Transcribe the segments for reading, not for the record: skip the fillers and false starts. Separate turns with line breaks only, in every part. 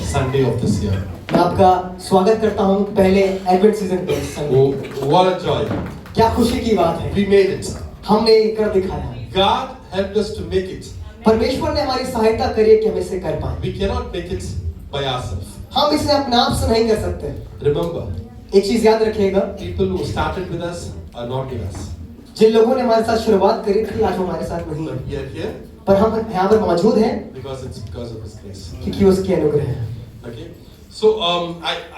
Sunday of this year.
मैं आपका स्वागत करता हूं पहले एडवेंट सीजन के Sunday.
Oh, what a joy.
क्या खुशी की बात है,
We made it.
हमने ये कर दिखाया।
God helped us to make it.
परमेश्वर ने हमारी सहायता करी है कि हम इसे कर पाए।
We cannot make it by ourselves.
हम इसे अपने आप से नहीं कर सकते।
Remember,
एक चीज याद रखिएगा,
people who started with us are not with us.
जिन लोगों ने हमारे साथ शुरुआत करी थी आज हमारे साथ नहीं
But
है,
we are here
पर हम यहाँ पर मौजूद हैं
because it's because of His grace.
क्योंकि उसकी अनुग्रह है।
Okay. So,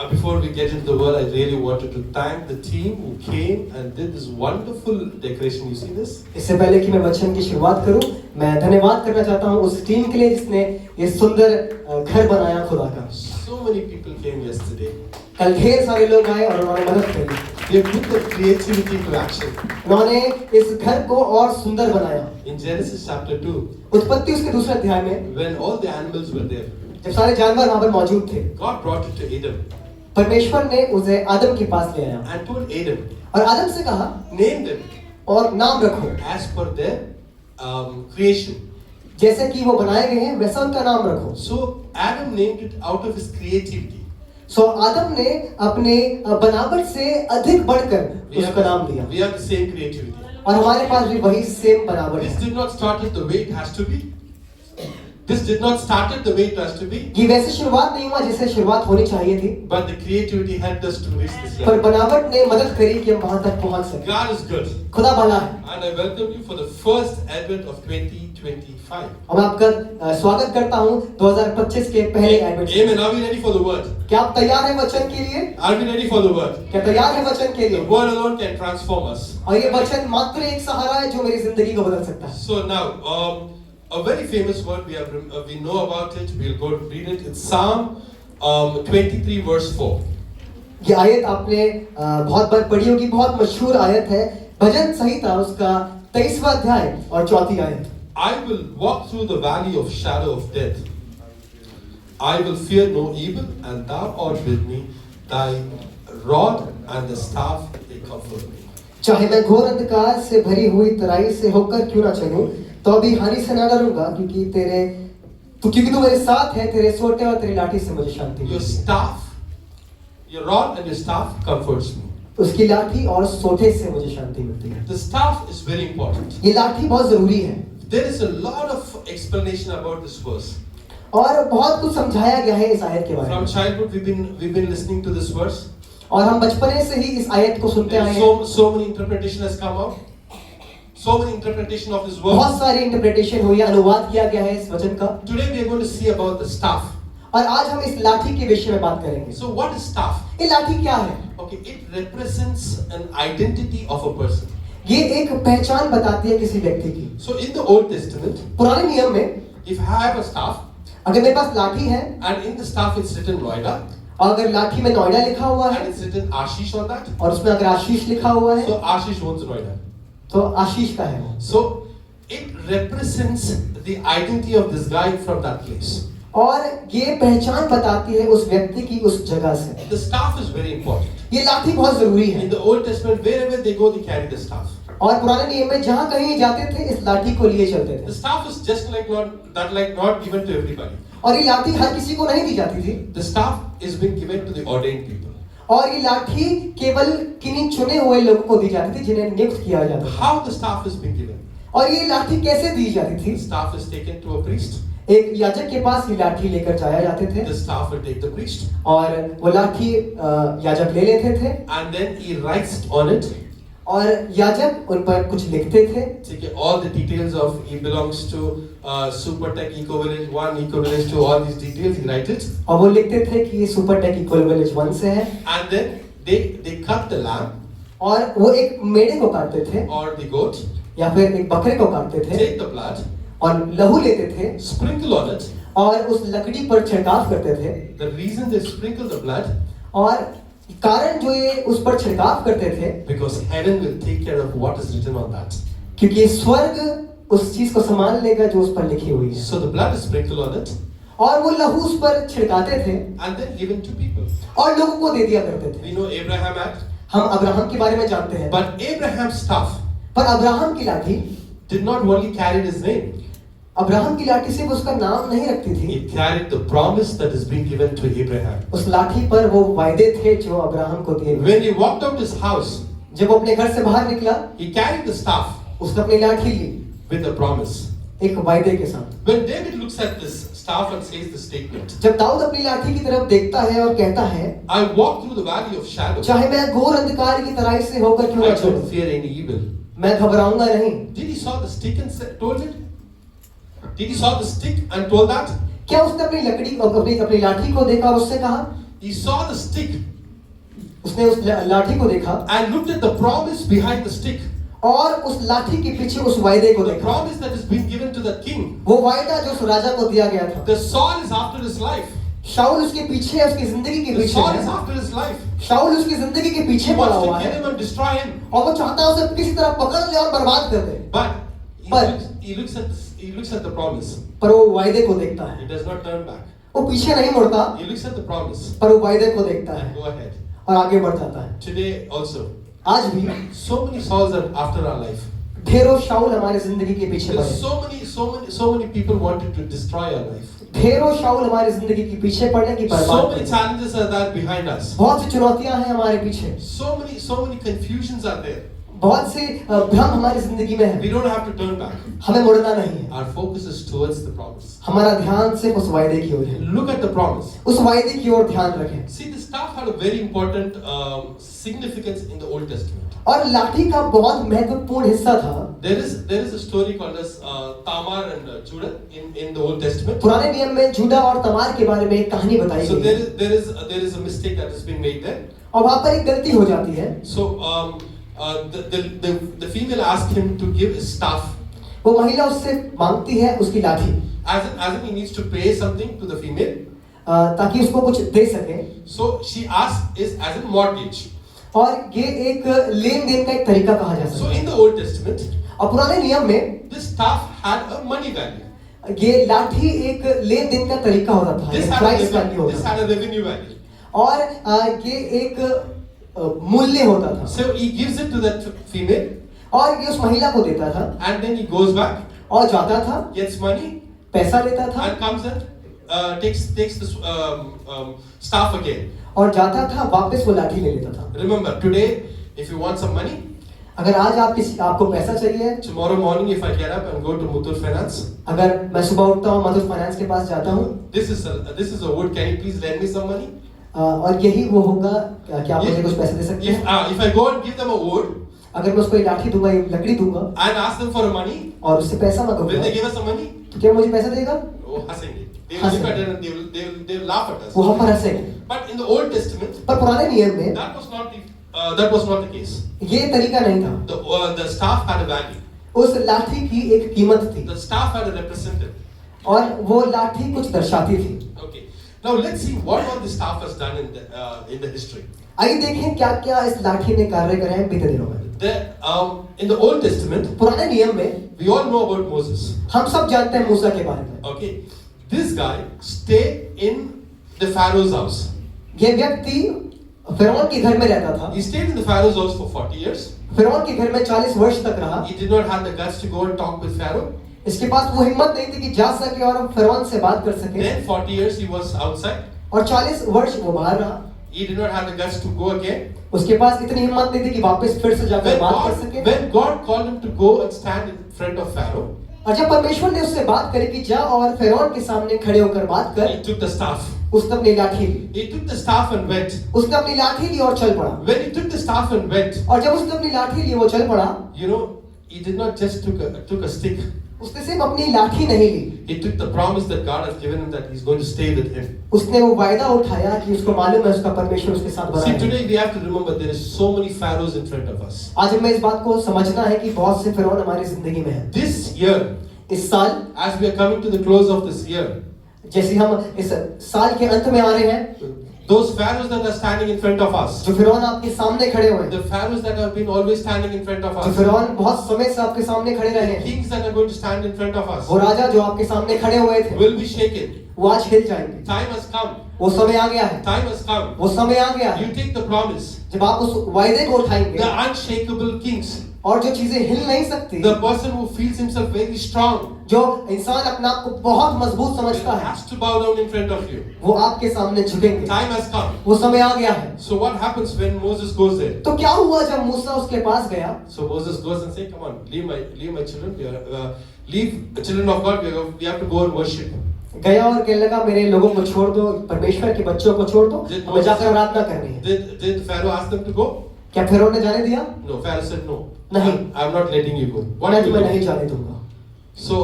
before we get into the word, I really wanted to thank the team who came and did this wonderful decoration. You see this?
इससे पहले कि मैं वचन की शुरुआत करूं, मैं धन्यवाद करना चाहता हूं उस टीम के लिए जिसने ये सुंदर घर बनाया खुदा का।
So many people came yesterday.
कल ढेर सारे लोग आए और उन्होंने मदद करी।
They put the creativity to action.
उन्होंने इस घर को और सुंदर बनाया।
In Genesis chapter 2,
उत्पत्ति उसके दूसरे अध्याय में
when all the animals were there,
जब सारे जानवर वहां पर मौजूद थे,
God brought it to Adam
परमेश्वर ने उसे आदम के पास ले आया
and told Adam,
और आदम से कहा
name them
और नाम रखो
as per their creation.
जैसे कि वो बनाए गए हैं वैसा उनका नाम रखो।
So Adam named it out of his creativity.
सो आदम ने अपने बनावट से अधिक बढ़कर उसका नाम दिया
We have the same creativity.
और हमारे पास भी वही सेम बनावट
This
है।
did not start it the way it has to be. This did not start it the way it has to be.
ये वैसे शुरुआत नहीं हुआ जैसे शुरुआत होनी चाहिए थी,
But the creativity helped us to reach this
पर
level.
बनावट ने मदद करी कि हम वहां तक पहुंच सके।
God is good.
खुदा भला है।
And I welcome you for the first advent of 2025.
और मैं आपका स्वागत करता हूं 2025 के पहले advent.
Amen. Are we ready for the word?
क्या आप तैयार हैं वचन के लिए?
Are we ready for the word?
क्या तैयार हैं वचन के
The
लिए?
word alone can transform us.
और ये वचन मात्र एक सहारा है जो मेरी जिंदगी को बदल सकता है।
So now, a very famous word we know about it. We'll go read it. It's Psalm 23 verse 4.
ये आयत आपने बहुत बार पढ़ी होगी, बहुत मशहूर आयत है। भजन संहिता उसका 23वां अध्याय और 4थी आयत।
I will walk through the valley of shadow of death. I will fear no evil, and thou art with me. Thy rod and the staff they comfort me.
चाहे मैं घोर अंधकार से भरी हुई तराई से होकर क्यों ना चलूं, तो अभी हानि से ना डरूंगा, क्योंकि तू मेरे साथ है। तेरे सोटे और तेरी लाठी से मुझे शांति
Your
मिलती है।
staff, your rod and your staff comforts me.
उसकी लाठी और सोटे से मुझे शांति मिलती है।
The staff is very important.
ये लाठी बहुत जरूरी है
There is a lot of explanation about this verse.
और बहुत कुछ समझाया गया है इस आयत के बारे
From
में।
childhood, we've been listening to this verse.
और हम बचपने से ही इस आयत को सुनते आए हैं।
So many interpretation has come out. So many interpretation of this verse.
बहुत सारी इंटरप्रिटेशन हुई है, अनुवाद किया गया है इस वचन का।
Today we are going to see about the staff.
और आज हम इस लाठी के विषय में बात करेंगे।
So what is staff?
ये लाठी क्या है?
Okay, it represents an identity of a person.
ये एक पहचान बताती है किसी व्यक्ति की।
So in the Old Testament,
पुराने नियम में
if I have a staff
अगर मेरे पास लाठी है
and in the staff it's written Noida
और अगर लाठी में नोएडा लिखा हुआ है
and it's written Ashish on that,
और उसमें अगर आशीष लिखा हुआ है
so Ashish owns Noida.
तो आशीष का है वो।
So it represents the identity of this guy from that place.
और ये पहचान बताती है उस व्यक्ति की उस जगह से।
The staff is very important.
ये लाठी बहुत जरूरी है।
In the Old Testament, wherever they go, they carry the staff.
और पुराने नियम में जहाँ कहीं जाते थे इस लाठी को लिए चलते
The
थे।
staff is just not given to everybody.
और ये लाठी हर किसी को नहीं दी जाती थी।
The staff is being given to the ordained people.
और ये लाठी केवल किन्हीं चुने हुए लोगों को दी जाती थी जिन्हें नियुक्त किया जाता था।
How the staff is being given?
और ये लाठी कैसे दी जाती थी?
The staff is taken to a priest.
एक याजक के पास ये लाठी लेकर जाया जाते थे
The staff will take the priest.
और वो लाठी याजक ले लेते थे
And then he writes on it.
और याजक उन पर कुछ लिखते थे।
Take all the details of he belongs to Super Tech Eco Village 1, Eco Village 2, all these details he writes it.
और वो लिखते थे कि ये सुपर टेक इक्वल विलेज 1 से है।
And then they cut the lamb
और वो एक मेढ़े को काटते थे
or the goat,
या फिर एक बकरे को काटते थे
take the blood,
और लहू लेते थे
sprinkle on it.
और उस लकड़ी पर छिड़काव करते थे।
The reason they sprinkle the blood,
और कारण जो ये उस पर छिड़काव करते थे
because heaven will take care of what is written on that.
क्योंकि स्वर्ग उस चीज को संभाल लेगा जो उस पर लिखी हुई है।
So the blood is sprinkled on it
और वो लहू उस पर छिड़काते थे
and then given to people.
और लोगों को दे दिया करते थे।
We know Abraham Act,
हम अब्राहम के बारे में जानते हैं,
but Abraham's staff
पर अब्राहम की लाठी
did not only carry his name.
Abraham की लाठी सिर्फ उसका नाम नहीं रखती थी,
It carried the promise that has been given to Abraham.
उस लाठी पर वो वायदे थे जो अब्राहम को दिए गए।
When he walked out his house,
जब वो अपने घर से बाहर निकला,
he carried the staff
उसने अपनी लाठी ली
with the promise.
एक वायदे के साथ।
When David looks at this staff and says the statement,
जब दाऊद अपनी लाठी की तरफ देखता है और कहता है,
I walk through the valley of shadow,
चाहे मैं घोर अंधकार की तराई से होकर क्यों
I
न चलूं,
don't fear any evil.
मैं घबराऊंगा नहीं।
Did he saw the stick and told it? Did he saw the stick and told that?
क्या उसने अपनी लकड़ी अपनी लाठी को देखा और उससे कहा?
He saw the stick
उसने उस लाठी को देखा
and looked at the promise behind the stick.
और उस लाठी के पीछे उस वायदे को
The
देखा।
promise that has been given to the king.
वो वायदा जो उस राजा को दिया गया था।
The Saul is after his life.
शाऊल उसके पीछे है, उसकी जिंदगी के
The
पीछे
Saul is
है।
after his life.
शाऊल उसकी जिंदगी के पीछे
He
पड़ा
wants
हुआ
to kill
है
him and destroy him.
और वो चाहता है उसे किसी तरह पकड़ ले और बर्बाद कर दे।
But
But-
he looks at the promise.
पर वो वायदे को देखता है,
He does not turn back.
वो पीछे नहीं मुड़ता,
He looks at the promise
पर वो वायदे को देखता
and
है
go ahead.
और आगे बढ़ जाता है।
Today also,
आज भी
so many Sauls are after our life.
ढेरों शाऊल हमारी जिंदगी के पीछे
There's
पड़े।
so many people wanted to destroy our life.
ढेरों शाऊल हमारी जिंदगी के पीछे पड़ने की
So
बर्बाद
many
करने।
challenges are there behind us.
बहुत सी चुनौतियां हैं हमारे पीछे,
So many confusions are there.
बहुत से भ्रम हमारी जिंदगी में
We
है।
don't have to turn back.
हमें मुड़ना नहीं है,
Our focus is towards the promise.
हमारा ध्यान सिर्फ उस वायदे की ओर है।
Look at the promise.
उस वायदे की ओर ध्यान रखें।
See, the staff had a very important significance in the Old Testament.
और लाठी का बहुत महत्वपूर्ण हिस्सा था।
There is a story called as Tamar and Judah in the Old Testament.
पुराने नियम में जूडा और तमार के बारे में एक कहानी बताई
So
गई है
there is a mistake that has been made there.
और वहां पर एक गलती हो जाती है।
So the female asked him to give his staff,
वो महिला उससे मांगती है उसकी लाठी,
as in he needs to pay something to the female.
ताकि उसको कुछ दे सके।
So she asked is as in mortgage.
और ये एक लेन देन का एक तरीका कहा जा
So
सकता है।
in the Old Testament,
और पुराने नियम में
this staff had a money value.
ये लाठी एक लेन देन का तरीका होता था,
This
एक
had
प्राइस वैल्यू
this
होता
had a revenue value.
था और ये एक मूल्य होता था
So he gives it to that female,
और ये उस महिला को देता था
and then he goes back,
और जाता था,
gets money,
पैसा लेता था
and comes and takes the staff again.
और जाता था, वापस वो लाठी ले लेता था।
Remember, today, if you want some money,
अगर आज आपको पैसा चाहिए,
tomorrow morning if I get up and go to Muthoot Finance,
अगर मैं सुबह उठता हूँ मथुर फाइनेंस के पास जाता हूँ,
this is a wood. Can you please lend me some money?
और यही वो होगा कि आप मुझे कुछ पैसे दे सकते हैं।
If I go and give them a wood
अगर मैं उसको एक लाठी दूंगा, एक लकड़ी दूंगा
and ask them for money,
और उससे पैसा
will
मांगूंगा,
they give us some money?
तो क्या मुझे पैसा देगा?
Oh, हंसेंगे. They will look at it and they will laugh at us.
वो हम पर हंसेंगे।
But in the Old Testament,
पर पुराने नियम में
that was not the case.
ये तरीका नहीं था।
The staff had a value.
उस लाठी की एक कीमत थी
The staff had a representative.
और वो लाठी कुछ दर्शाती थी।
Okay. Now let's see what all the staff has done in the history.
आइए देखें क्या क्या इस लाठी ने कार्य करे हैं बीते दिनों में।
In the Old Testament,
पुराने नियम में
we all know about Moses.
हम सब जानते हैं मूसा के बारे में।
Okay. This guy stayed in the Pharaoh's house.
ये व्यक्ति फिरौन के घर में रहता था।
He stayed in the Pharaoh's house for 40 years.
फिरौन के घर में 40 वर्ष तक रहा।
He did not have the guts to go and talk with Pharaoh.
इसके पास वो हिम्मत नहीं थी कि जा सके और फिरौन से बात कर सके।
Then 40 years he was outside.
और 40 वर्ष वो बाहर रहा।
He did not have the guts to go again.
उसके पास इतनी हिम्मत नहीं थी कि वापस फिर से जाकर बात कर सके।
When God called him to go and stand in front of Pharaoh,
और जब परमेश्वर ने उससे बात करी कि जा और फिरौन के सामने खड़े होकर बात कर,
he took the staff.
उसने अपनी लाठी ली।
He took the staff and went.
उसने अपनी लाठी ली और चल पड़ा।
When he took the staff and went,
और जब उसने अपनी लाठी ली वो चल पड़ा,
you know, he did not just took a stick.
उसने सिर्फ अपनी लाठी नहीं ली,
He took the promise that God has given him that he's going to stay with him.
उसने वो वायदा उठाया कि उसको मालूम है उसका परमेश्वर उसके साथ बना
See,
है।
today we have to remember there is so many pharaohs in front of us.
आज हमें इस बात को समझना है कि बहुत से फिरौन हमारी जिंदगी में है।
This year,
इस साल
as we are coming to the close of this year,
जैसे हम इस साल के अंत में आ रहे हैं,
those pharaohs that are standing in front of us,
जो फिरौन आपके सामने खड़े हुए हैं,
the pharaohs that have been always standing in front of
जो
us,
फिरौन बहुत समय से आपके सामने खड़े रहे
the
हैं,
kings that are going to stand in front of us,
वो राजा जो आपके सामने खड़े हुए थे,
will be shaken.
वो आज हिल जाएंगे।
Time has come.
वो समय आ गया है,
Time has come.
वो समय आ गया है।
You take the promise.
जब आप उस वायदे को उठाएंगे,
The unshakable kings,
और जो चीजें हिल नहीं सकती,
the person who feels himself very strong,
जो इंसान अपने आप को बहुत मजबूत समझता है,
has to bow down in front of you.
वो आपके सामने झुकेंगे।
Time has come.
वो समय आ गया है।
So what happens when Moses goes there?
तो क्या हुआ जब मूसा उसके पास गया?
So Moses goes and says, "Come on, leave my children. Leave the children of God. We have to go and worship."
गया और कहने लगा मेरे लोगों को छोड़ दो, परमेश्वर के बच्चों को छोड़ दो, हमें जाकर आराधना करनी है।
Did Pharaoh ask them to go?
क्या फिरौन ने जाने दिया?
No. Pharaoh said no.
नहीं।
I'm not letting you go. What
मैं
do you
तुम्हें
do?
नहीं जाने दूंगा।
So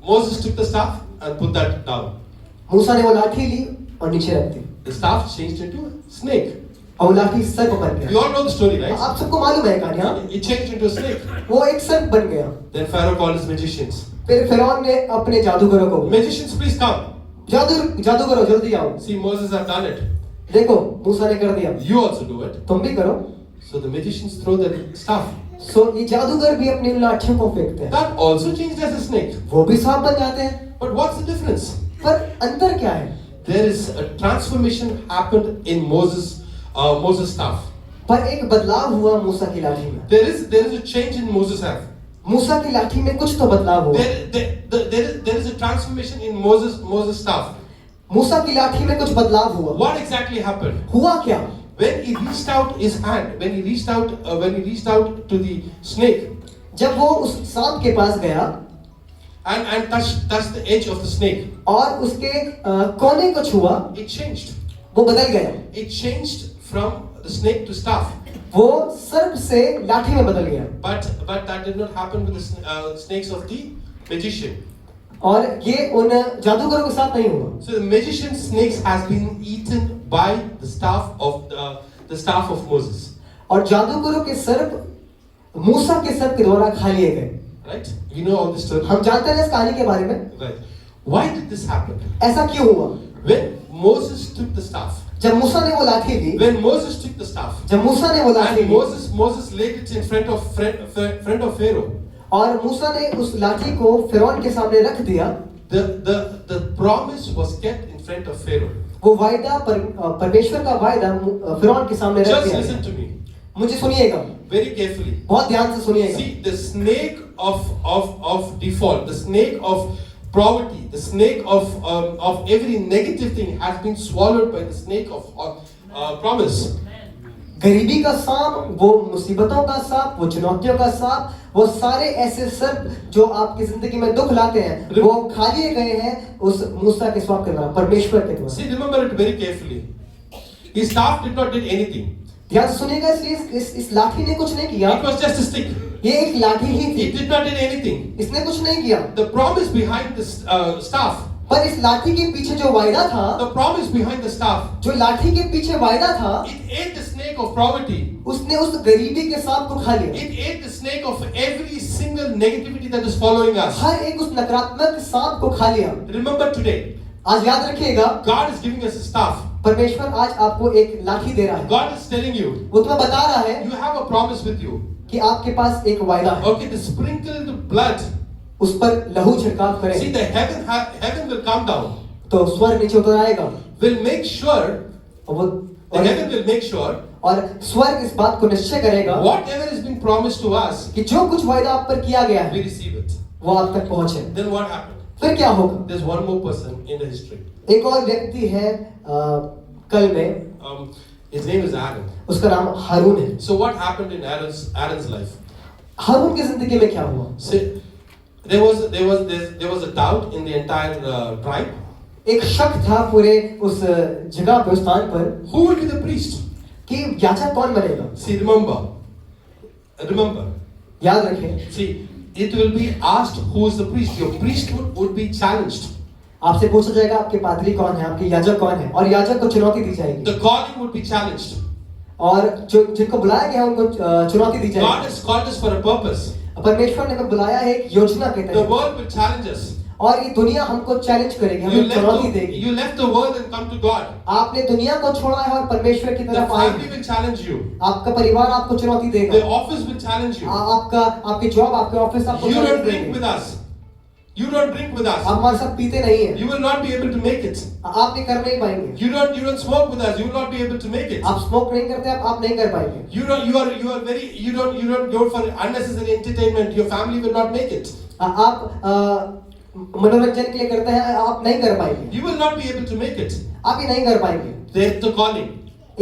Moses took the staff and put that down.
मूसा ने वो लाठी ली और नीचे रख दी
The staff changed into a snake.
और वो लाठी सर्प बन
You
गया।
all know the story, right?
आप सबको मालूम है कहानी? हाँ?
It changed into a snake.
वो एक सर्प बन गया।
Then Pharaoh called his magicians.
फिर फिरौन ने अपने जादूगरों को,
Magicians, please come.
जादूगरों जल्दी आओ।
See, Moses have done it.
देखो मूसा ने कर दिया,
You also do it.
तुम भी करो।
So the magicians throw the staff.
सो ये जादूगर भी अपनी लाठियों को फेंकते हैं,
That also changed as a snake.
वो भी सांप बन जाते हैं।
But what's the difference?
पर अंतर क्या है?
There is a transformation happened in Moses' staff.
पर एक बदलाव हुआ मूसा की लाठी में।
There is a change in Moses' staff.
मूसा की लाठी में कुछ तो बदलाव हुआ।
There is a transformation in Moses' staff.
मूसा की लाठी में कुछ बदलाव हुआ।
What exactly happened?
हुआ क्या?
When he reached out his hand, when he reached out to the snake,
जब वो उस सांप के पास गया
and touched the edge of the snake,
और उसके कोने को छुआ,
it changed.
वो बदल गया।
It changed from the snake to staff.
वो सर्प से लाठी में बदल गया।
But that did not happen with the snakes of the magician.
और ये उन जादूगरों के साथ नहीं हुआ।
So the magician's snakes has been eaten by the staff of Moses.
और जादूगरों के सर्प मूसा के सर्प के द्वारा खा लिए गए।
Right? You know all this story.
हम जानते हैं इस कहानी के बारे में।
Right. Why did this happen?
ऐसा क्यों हुआ?
When Moses took the staff.
जब मूसा ने वो लाठी ली,
When Moses took the staff.
जब मूसा ने वो लाठी
And
Lee
Moses laid it in front of Pharaoh.
और मूसा ने उस लाठी को फिरौन के सामने रख दिया,
The promise was kept in front of Pharaoh.
वो वायदा परमेश्वर का वायदा फिरौन के सामने रख
Just
दिया।
listen to me
मुझे सुनिएगा,
very carefully.
बहुत ध्यान से सुनिएगा।
See, the snake of default, the snake of poverty, the snake of every negative thing has been swallowed by the snake of promise.
गरीबी का सांप, वो मुसीबतों का सांप, वो चुनौतियों का सांप, वो सारे ऐसे सर्प जो आपकी जिंदगी में दुख लाते हैं, वो खा लिए गए हैं उस मूसा के स्वाप के द्वारा, परमेश्वर के द्वारा।
See, remember it very carefully. His staff did not did anything.
ध्यान से सुनिएगा, इसलिए इस लाठी ने कुछ नहीं किया।
It was just a stick.
ये एक लाठी ही थी,
It did not did anything.
इसने कुछ नहीं किया।
The promise behind this staff,
पर इस लाठी के पीछे जो वायदा था,
the promise behind the staff,
जो लाठी के पीछे वायदा था,
it ate the snake of poverty.
उसने उस गरीबी के सांप को खा लिया।
It ate the snake of every single negativity that is following us.
हर एक उस नकारात्मक सांप को खा लिया।
Remember today,
आज याद रखिएगा,
God is giving us a staff.
परमेश्वर आज आपको एक लाठी दे रहा है।
God is telling you,
वो तुम्हें बता रहा है
you have a promise with you.
कि आपके पास एक वायदा है।
Okay, the sprinkled blood.
उस पर लहू छिड़काव करें,
See, the heaven will come down.
तो स्वर्ग नीचे उतर आएगा।
Will make sure, the heaven
और
will make sure
स्वर्ग इस बात को निश्चय करेगा
whatever has been promised to us,
कि जो कुछ वायदा आप पर किया गया
we
है
receive it.
वो आप तक पहुंचे।
Then what happened?
फिर क्या होगा?
There's one more person in the history.
एक और व्यक्ति है कल में,
His name is Aaron.
उसका नाम हारून है।
So what happened in Aaron's life?
हारून की जिंदगी में क्या हुआ?
See, there was a doubt in the entire tribe.
एक शक था पूरे उस जगह पे, उस स्थान पर,
Who will be the priest?
कि याजक कौन बनेगा।
See, remember.
याद रखें,
See, it will be asked who is the priest. Your priesthood would be challenged.
आपसे पूछा जाएगा आपके पादरी कौन है, आपके याजक कौन है, और याजक को चुनौती दी जाएगी।
The calling would be challenged.
और जो जिनको बुलाया गया है उनको चुनौती दी
God
जाएगी।
has called us for a purpose.
परमेश्वर ने हमें बुलाया है एक योजना के
The
तहत,
world will challenge us.
और ये दुनिया हमको चैलेंज करेगी,
You
हमें चुनौती देगी।
left the world and come to God.
आपने दुनिया को छोड़ा है और परमेश्वर की
The
तरफ आए
family
हैं।
will challenge you.
आपका परिवार आपको चुनौती
The
देगा,
office will challenge you.
आपकी जॉब, आपके ऑफिस आपको
You
चुनौती
don't drink
देंगे।
with us. You don't drink with us.
आप हमारे साथ पीते नहीं हैं,
You will not be able to make it.
आप ये कर नहीं पाएंगे।
You don't smoke with us. You will not be able to make it.
आप स्मोक नहीं करते, आप नहीं कर पाएंगे।
You don't go for unnecessary entertainment. Your family will not make it.
आप मनोरंजन के लिए करते हैं, आप नहीं कर पाएंगे।
You will not be able to make it.
आप ये नहीं कर पाएंगे।
There's the calling.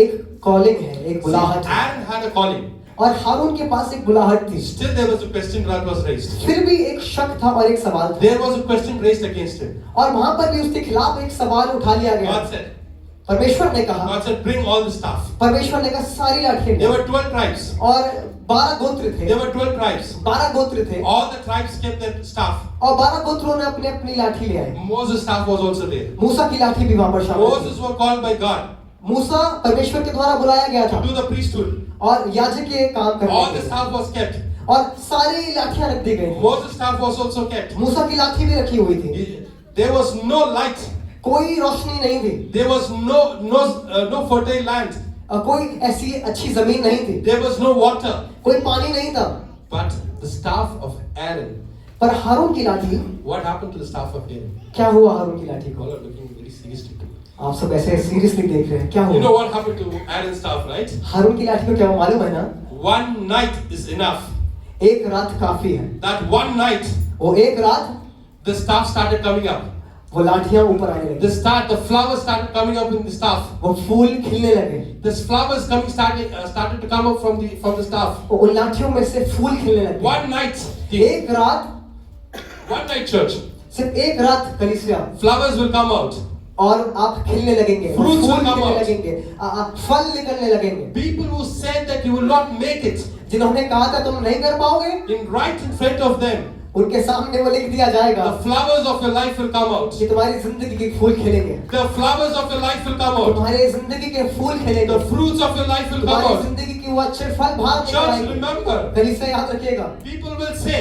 एक कॉलिंग है, एक बुलाहट है,
Aaron had a calling.
और हारून के पास एक बुलाहट थी।
Still there was a question that was raised.
फिर भी एक शक था और एक सवाल था,
There was a question raised against him.
और वहां पर भी उसके खिलाफ एक सवाल उठा लिया गया।
God said,
परमेश्वर ने कहा,
God said, bring all the staff.
परमेश्वर ने कहा सारी लाठियां।
There were 12 tribes.
और 12 गोत्र थे।
There were 12 tribes.
12 गोत्र थे।
All the tribes kept their staff.
और 12 गोत्रों ने अपनी अपनी लाठी ले आए।
Moses' staff was also there.
मूसा की लाठी भी वहां पर शामिल थी।
Moses was called by God
मूसा परमेश्वर के द्वारा बुलाया गया था
to do the priesthood.
और याजक के काम करने
All
के
the
लिए।
staff was kept.
और सारी लाठियां रख दी गई।
Moses' staff was also kept.
मूसा की लाठी भी रखी हुई थी।
There was no light.
कोई रोशनी नहीं थी।
There was no fertile land.
कोई ऐसी अच्छी जमीन नहीं थी।
There was no water.
कोई पानी नहीं था।
But the staff of Aaron.
पर हारून की लाठी,
What happened to the staff of Aaron?
क्या हुआ हारून की लाठी
All
को?
are looking very seriously.
आप सब ऐसे सीरियसली देख रहे हैं, क्या
You know
हुआ?
what happened to Aaron's staff, right?
हारून की लाठी को क्या हुआ मालूम है ना?
One night is enough.
एक रात काफी है।
That one night,
वो एक रात
the staff started coming up.
वो लाठियां ऊपर आने लगी।
The flowers started coming up in the staff.
वो फूल खिलने लगे।
The flowers started to come up from the staff.
उन लाठियों में से फूल खिलने लगे।
One night,
एक रात,
one night church.
सिर्फ एक रात कलीसिया,
Flowers will come out.
और आप खिलने लगेंगे,
Fruits
फूल
will come
खिलने
out.
लगेंगे, फल निकलने लगेंगे।
People who said that you will not make it,
जिन्होंने कहा था तुम नहीं कर पाओगे,
right in front of them,
उनके सामने वो लिख दिया जाएगा
the flowers of your life will come out.
कि तुम्हारी जिंदगी के फूल खिलेंगे।
The flowers of your life will come out.
तुम्हारे जिंदगी के फूल खिलेंगे।
The fruits of your life will come
तुम्हारी
out.
जिंदगी की वो अच्छे फल बाहर निकल
Church,
आएंगे।
remember,
कलीसिया याद रखिएगा,
people will say,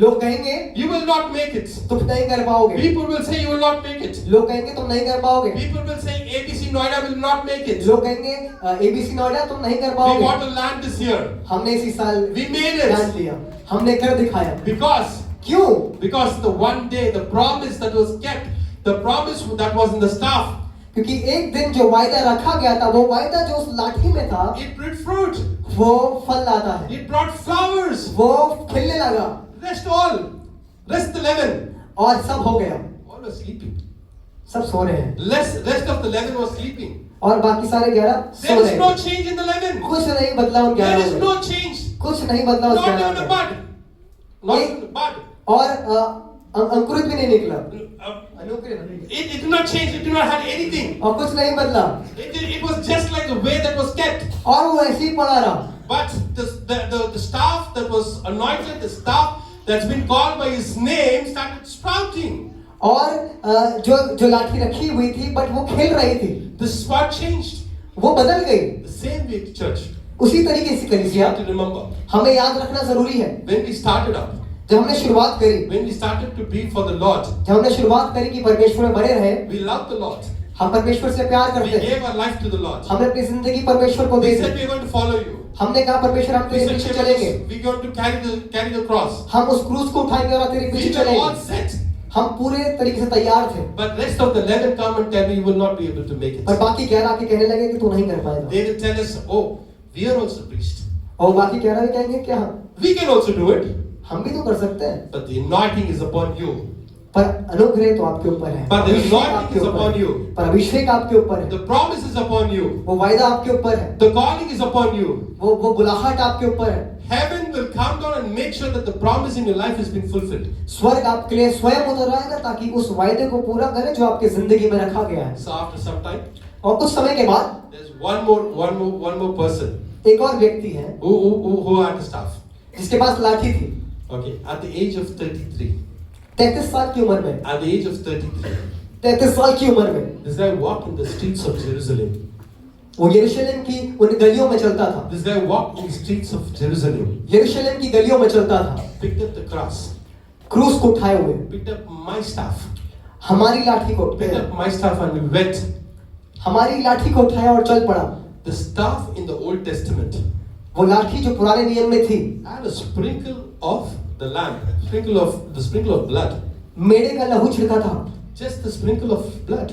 लोग कहेंगे
you will not make it.
तुम नहीं कर पाओगे।
People will say you will not make it.
लोग कहेंगे तुम नहीं कर पाओगे।
People will say ABC Noida will not make it.
लोग कहेंगे एबीसी नोएडा तुम नहीं कर
We
पाओगे।
want to land this year.
हमने इसी साल
We made
जान
it.
लिया, हमने कर दिखाया।
Because
क्यों?
the one day, the promise that was kept, the promise that was in the staff,
क्योंकि एक दिन जो वायदा रखा गया था, वो वायदा जो उस लाठी में था,
it brought fruit.
वो फल लाता है,
It brought flowers.
वो खिलने लगा,
Rest 11.
और सब हो गया।
All were sleeping.
सब सो रहे हैं,
Rest of the 11 was sleeping.
और बाकी सारे 11 सो
There
रहे
is no
हैं।
change in the 11.
कुछ नहीं बदला उन
There
11
is
में,
no change.
कुछ नहीं बदला उस
Not
11
even a
में,
bud. Not even a bud.
और अंकुरित भी नहीं निकला,
It did not change. It did not have anything.
और कुछ नहीं बदला,
It was just like the way that was kept.
और वो ऐसे ही पड़ा रहा।
But the staff that was anointed, the staff that's been called by his name, started sprouting.
और जो लाठी रखी हुई थी, बट वो खिल रही थी,
The spot changed.
वो बदल गई।
The same way, church.
उसी तरीके से
You
कलीसिया,
have to remember,
हमें याद रखना जरूरी है,
when we started up,
जब हमने शुरुआत करी,
when we started to be for the Lord,
जब हमने शुरुआत करी कि परमेश्वर में बने रहे,
we loved the Lord.
हम परमेश्वर से प्यार
We
करते हैं,
gave our life to the Lord.
हमने अपनी जिंदगी परमेश्वर को दे
We
the.
said we are going to follow you.
हमने कहा परमेश्वर हम
We
तेरे
said
पीछे चलेंगे,
we are going to carry the cross.
हम उस क्रूस को उठाएंगे और तेरे पीछे
We were all
चलेंगे।
set.
हम पूरे तरीके से तैयार थे,
But rest of the 11 come and tell me you will not be able to make it.
पर बाकी 11 आके कहने लगे कि तू नहीं कर पाएगा,
They will tell us, oh, we are also priests.
और बाकी 11 भी कहेंगे कि हाँ,
We can also do it.
हम भी तो कर सकते हैं,
But the anointing is upon you.
पर अनुग्रह तो आपके ऊपर है,
But the
अभिषेक
anointing
आपके
is
ऊपर
upon
है,
you.
पर अभिषेक आपके ऊपर है,
The promise is upon you.
वो वायदा आपके ऊपर है,
The calling is upon you.
वो बुलाहट आपके ऊपर है।
Heaven will come down and make sure that the promise in your life has been fulfilled.
स्वर्ग आपके लिए स्वयं उतर आएगा ताकि उस वायदे को पूरा करे जो आपकी जिंदगी में रखा गया है।
So after some time,
और कुछ समय के बाद
there's one more person
एक और व्यक्ति है
who had the staff.
जिसके पास लाठी थी।
Okay, at the age of 33.
33 साल की उम्र में,
At the age of 33,
33 साल की उम्र में
this guy walked in the streets of Jerusalem.
वो यरूशलेम की उन गलियों में चलता था,
This guy walked in the streets of Jerusalem.
यरूशलेम की गलियों में चलता था,
Picked up the cross.
क्रूस को उठाए हुए,
Picked up my staff.
हमारी लाठी को
Picked up my staff and we went.
हमारी लाठी को उठाया और चल पड़ा।
The staff in the Old Testament
वो लाठी जो पुराने नियम में थी,
had a sprinkle of the lamb, the sprinkle of blood.
मेढ़े का लहू छिड़का था,
just a sprinkle of blood,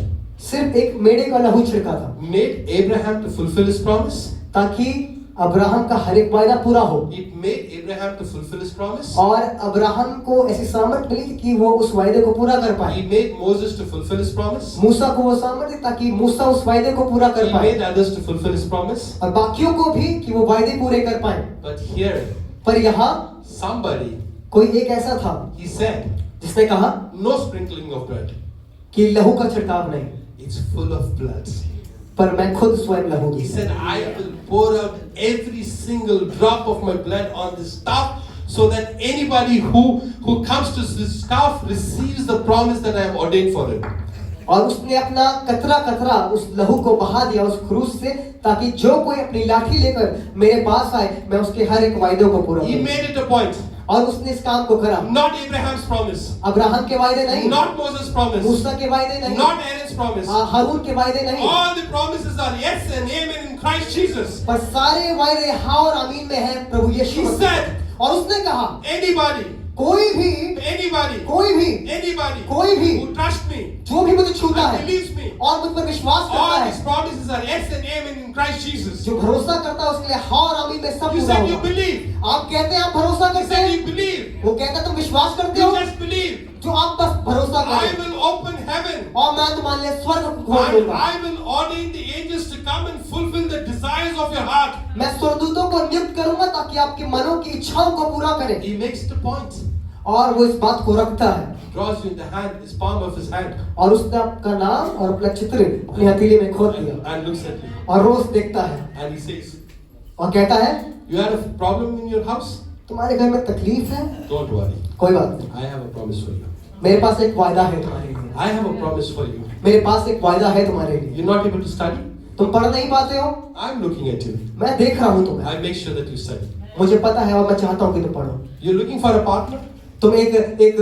सिर्फ एक मेढ़े का लहू छिड़का था,
made Abraham to fulfill his promise.
ताकि अब्राहम का हर एक वायदा पूरा हो।
It made Abraham to fulfill his promise.
और अब्राहम को ऐसी सामर्थ मिली थी कि वो उस वायदे को पूरा कर पाए।
He made Moses to fulfill his promise.
मूसा को वो सामर्थ थी ताकि मूसा उस वायदे को पूरा कर
He
पाए,
made others to fulfill his promise.
और बाकियों को भी कि वो वायदे पूरे कर पाए।
But here,
पर यहाँ
somebody,
कोई एक ऐसा था
he said,
जिसने कहा
no sprinkling of blood.
कि लहू का छिड़काव नहीं,
It's full of blood.
पर मैं खुद स्वयं लहू
He
दूंगा।
said, I will pour out every single drop of my blood on this staff so that anybody who comes to this staff receives the promise that I have ordained for him.
और उसने अपना कतरा कतरा उस लहू को बहा दिया उस क्रूस से, ताकि जो कोई अपनी लाठी लेकर मेरे पास आए मैं उसके हर एक वायदे को पूरा
He
करूं।
made it a point.
और उसने इस काम को करा।
Not Abraham's promise,
अब्राहम के वायदे नहीं,
not Moses' promise,
मूसा के वायदे नहीं,
not Aaron's promise.
हारून के वायदे नहीं,
All the promises are yes and amen in Christ Jesus.
पर सारे वायदे हाँ और आमीन में हैं प्रभु यीशु
He
मसीह।
said,
और उसने कहा
anybody,
कोई भी
anybody,
कोई भी
anybody
कोई भी
who trusts me
जो भी मुझे छूता
and
है
believes me,
और मुझ पर विश्वास करता
all
है,
his promises are yes and amen in Christ Jesus.
जो भरोसा करता है उसके लिए हाँ और आमीन में सब
You
पूरा
said you
होगा।
believe.
आप कहते हैं आप भरोसा
You
करते
said
हैं,
you believe.
वो कहता है तुम विश्वास करते
You
हो,
just believe.
जो आप बस भरोसा
I
करें
will open heaven.
और मैं तुम्हारे लिए स्वर्ग खोल
And
दूंगा।
I will ordain the angels to come and fulfill the desires of your heart.
मैं स्वर्गदूतों को नियुक्त करूंगा ताकि आपके मनों की इच्छाओं को पूरा करें।
He makes the point.
और वो इस बात को रखता है,
Draws you in the hand, his palm of his hand,
और उसने आपका नाम और अपना चित्र अपनी हथेली में खोद दिया
and looks at you.
और रोज देखता है
And he says,
और कहता है
you had a problem in your house?
तुम्हारे घर में तकलीफ है,
Don't worry.
कोई बात नहीं,
I have a promise for you.
मेरे पास एक वायदा है तुम्हारे लिए,
I have a promise for you.
मेरे पास एक वायदा है तुम्हारे लिए।
You're not able to study?
तुम पढ़ नहीं पाते हो,
I'm looking at you.
मैं देख रहा हूँ तुम्हें,
I make sure that you study.
मुझे पता है और मैं चाहता हूँ कि तुम पढ़ो।
You're looking for a partner?
तुम एक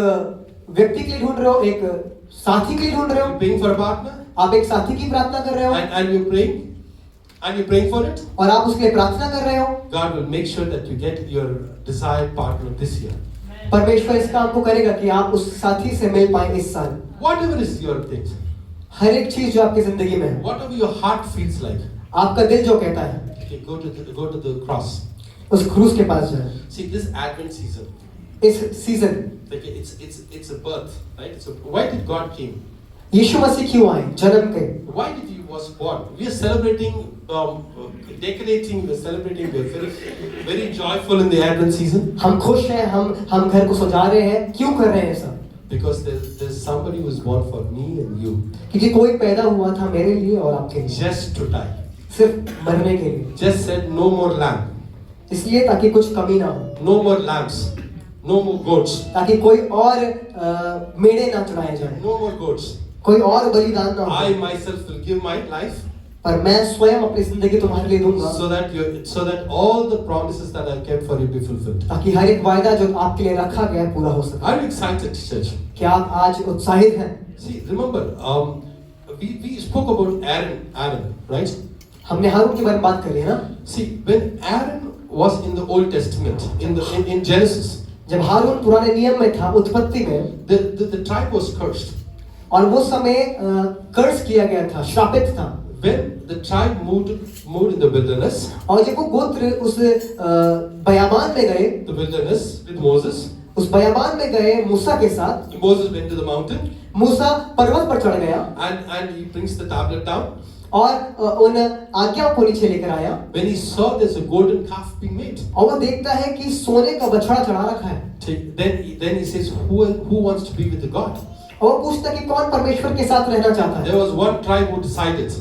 व्यक्ति के लिए ढूंढ रहे हो, एक साथी के लिए ढूंढ रहे हो,
You're praying for a partner?
आप एक साथी की प्रार्थना कर रहे हो
And you're praying? And you're praying for it?
और आप उसके लिए प्रार्थना कर रहे हो,
God will make sure that you get your desired partner this year.
परमेश्वर इस काम को करेगा कि आप उस साथी से मिल पाए इस साल।
Whatever is your thing,
हर एक चीज जो आपकी जिंदगी में है,
whatever your heart feels like,
आपका दिल जो कहता है,
okay, go to the cross.
उस क्रूस के पास जाए।
See, this Advent season,
इस season
okay, it's a birth, right? So why did God came?
यीशु मसीह क्यों आए, जन्म के?
Why did he was born? We are celebrating, decorating. We're celebrating. We're very, very joyful in the Advent season
हम खुश हैं, हम घर को सजा रहे हैं। क्यों कर रहे हैं सब?
because there's somebody who was born for me and you,
क्योंकि कोई पैदा हुआ था मेरे लिए और आपके लिए,
just to die.
सिर्फ मरने के लिए।
Just said no more lamb,
इसलिए ताकि कुछ कमी ना हो,
no more lambs, no more goats,
ताकि कोई और मेढ़े ना चढ़ाए जाए,
no more goats.
कोई और बलिदान ना हो,
I myself will give my life
पर मैं स्वयं अपनी जिंदगी तुम्हारे लिए दूंगा,
so that all the promises that I kept for you be fulfilled.
ताकि हर एक वायदा जो आपके लिए रखा गया है पूरा हो सके।
Are you excited, church?
क्या आप आज उत्साहित हैं?
See, remember, we spoke about Aaron, right?
हमने हारून के बारे में बात करी है ना?
See, when Aaron was in the Old Testament, in Genesis,
जब हारून पुराने नियम में था, उत्पत्ति में,
the tribe was cursed.
और वो समय कर्ज किया गया था, श्रापित था।
When the tribe moved in the wilderness,
और जब वो गोत्र उस बयाबान में गए,
the wilderness with Moses,
उस बयाबान में गए मूसा के साथ,
Moses went to the mountain
मूसा पर्वत पर चढ़ गया
and he brings the tablet down.
और उन आज्ञाओं को नीचे लेकर आया।
When he saw there's a golden calf being made,
और वो देखता है कि सोने का बछड़ा चढ़ा रखा है।
then he says, who wants to be with the God?
और वो पूछता कि कौन परमेश्वर के साथ रहना चाहता है।
There was one tribe who decided.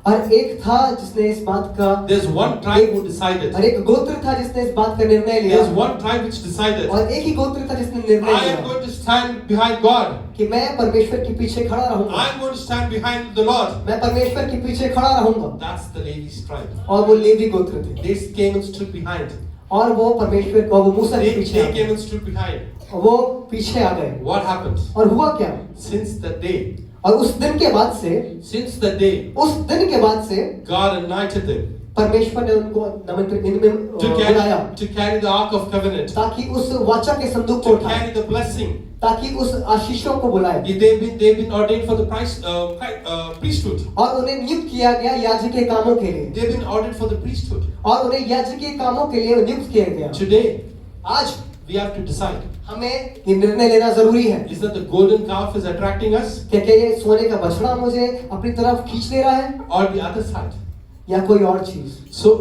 और एक था जिसने इस बात का,
There's one tribe who decided.
और एक गोत्र था जिसने इस बात का निर्णय लिया।
There's one tribe which decided.
और एक ही गोत्र था जिसने निर्णय
I am
लिया
going to stand behind God.
कि मैं परमेश्वर के पीछे खड़ा रहूंगा।
I am going to stand behind the Lord.
मैं परमेश्वर के पीछे खड़ा रहूंगा।
That's the Levi's tribe.
और वो लेवी गोत्र थे।
They came and stood behind.
और वो परमेश्वर को, वो मूसा के पीछे आ
They came
गए।
and stood behind.
और वो पीछे आ गए।
What happened?
और हुआ क्या?
Since the day,
और उस दिन के बाद से,
since the day,
उस दिन के बाद से
God anointed them
परमेश्वर ने उनको
to
बुलाया
carry the Ark of Covenant,
ताकि उस वाचा के संदूक को
to
उठाए,
carry the blessing,
ताकि उस आशीषों को बुलाए
They've been ordained for the priesthood.
और उन्हें नियुक्त किया गया याजक के कामों के लिए
They've been ordained for the priesthood.
और उन्हें याजक के कामों के लिए नियुक्त किया गया
Today,
आज
we have to decide.
हमें ये निर्णय लेना जरूरी है
Is that the golden calf is attracting us,
कि क्या ये सोने का बछड़ा मुझे अपनी तरफ खींच ले रहा है
or the other side?
या कोई और चीज
So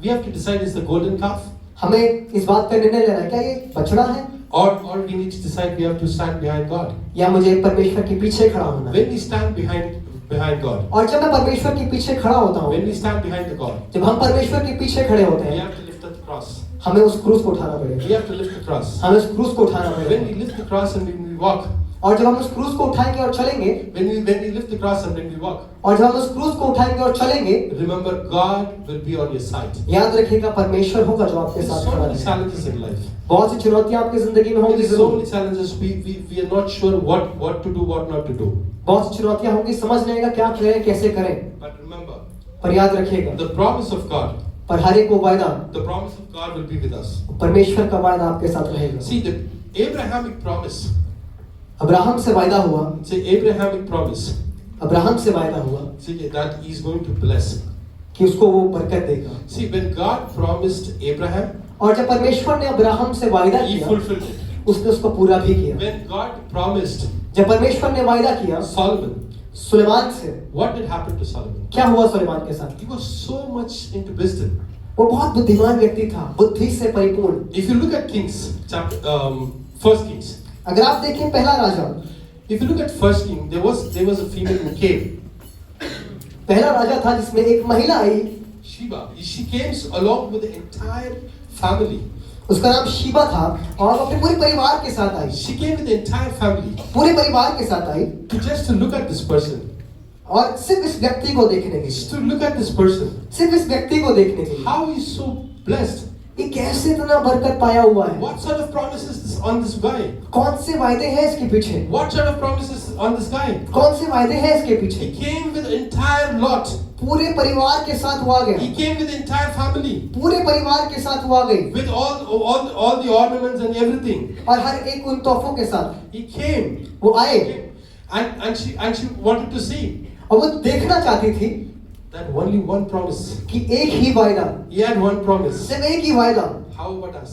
we have to decide: is the golden calf,
हमें इस बात का निर्णय लेना है क्या ये बछड़ा है
or we need to decide we have to stand behind God.
या मुझे परमेश्वर के पीछे खड़ा होना है
When we stand behind God,
और जब मैं परमेश्वर के पीछे खड़ा होता हूँ
when we stand behind the God,
जब हम परमेश्वर के पीछे खड़े होते
we
हैं
have to lift up the cross.
हमें उस क्रूस को उठाना
We
पड़ेगा
have to lift the cross.
हमें उस क्रूस को उठाना
When
पड़ेगा
we lift the cross and when we walk,
और जब हम उस क्रूस को उठाएंगे और चलेंगे
when we lift the cross and when we walk,
और जब हम उस क्रूस को उठाएंगे और चलेंगे
remember God will be on your side.
याद रखिएगा परमेश्वर होगा जो आपके
There's
साथ
so
खड़ा
many
रहेगा
challenges in life.
बहुत सी चुनौतियां आपकी जिंदगी में होंगी
There's so
जरूर
many challenges. We are not sure what to do, what not to do.
बहुत सी चुनौतियां होंगी समझ नहीं आएगा क्या करें कैसे करें
But remember,
पर याद रखिएगा
the promise of God,
पर हर एक वो वायदा
the promise of God will be with us.
परमेश्वर का वायदा आपके साथ रहेगा
See, the Abrahamic promise.
Abraham से वायदा हुआ
See, Abrahamic promise.
अब्राहम से वायदा हुआ
See, that He's going to bless.
कि उसको वो बरकत देगा
See, when God promised Abraham,
और जब परमेश्वर ने अब्राहम से वायदा
He
किया
fulfilled it.
उसने उसको पूरा भी किया
When God promised
जब परमेश्वर ने वायदा किया
Solomon,
सुलेमान से
what did happen to Solomon?
क्या हुआ सुलेमान के साथ
He was so much into wisdom.
वो बहुत बुद्धिमान व्यक्ति था बुद्धि से परिपूर्ण
If you look at Kings, First Kings.
अगर आप देखें पहला राजा
If you look at First King, there was a female who came.
पहला राजा था जिसमें एक महिला आई
Sheba. She came along with the entire family.
उसका नाम शीबा था और वो अपने पूरे परिवार के साथ आई
She came with the entire family
पूरे परिवार के साथ आई
just to look at this person.
और सिर्फ इस व्यक्ति को देखने के लिए
Just to look at this person.
सिर्फ इस व्यक्ति को देखने के लिए
How he's so blessed.
ये कैसे इतना बरकत पाया हुआ है
What sort of promises is on this guy?
कौन से वायदे हैं इसके पीछे
What sort of promises on this guy?
कौन से वायदे हैं इसके पीछे
He came with the entire lot.
पूरे परिवार के साथ वो आ
He
गया
came with the entire family.
पूरे परिवार के साथ वो आ गई
With all the ornaments and everything.
और हर एक उन तोहफों के साथ
He came.
वो आए
And she wanted to see
और वो देखना चाहती थी
that only one promise.
कि एक ही वायदा
He had one promise.
सिर्फ एक ही वायदा
How about us?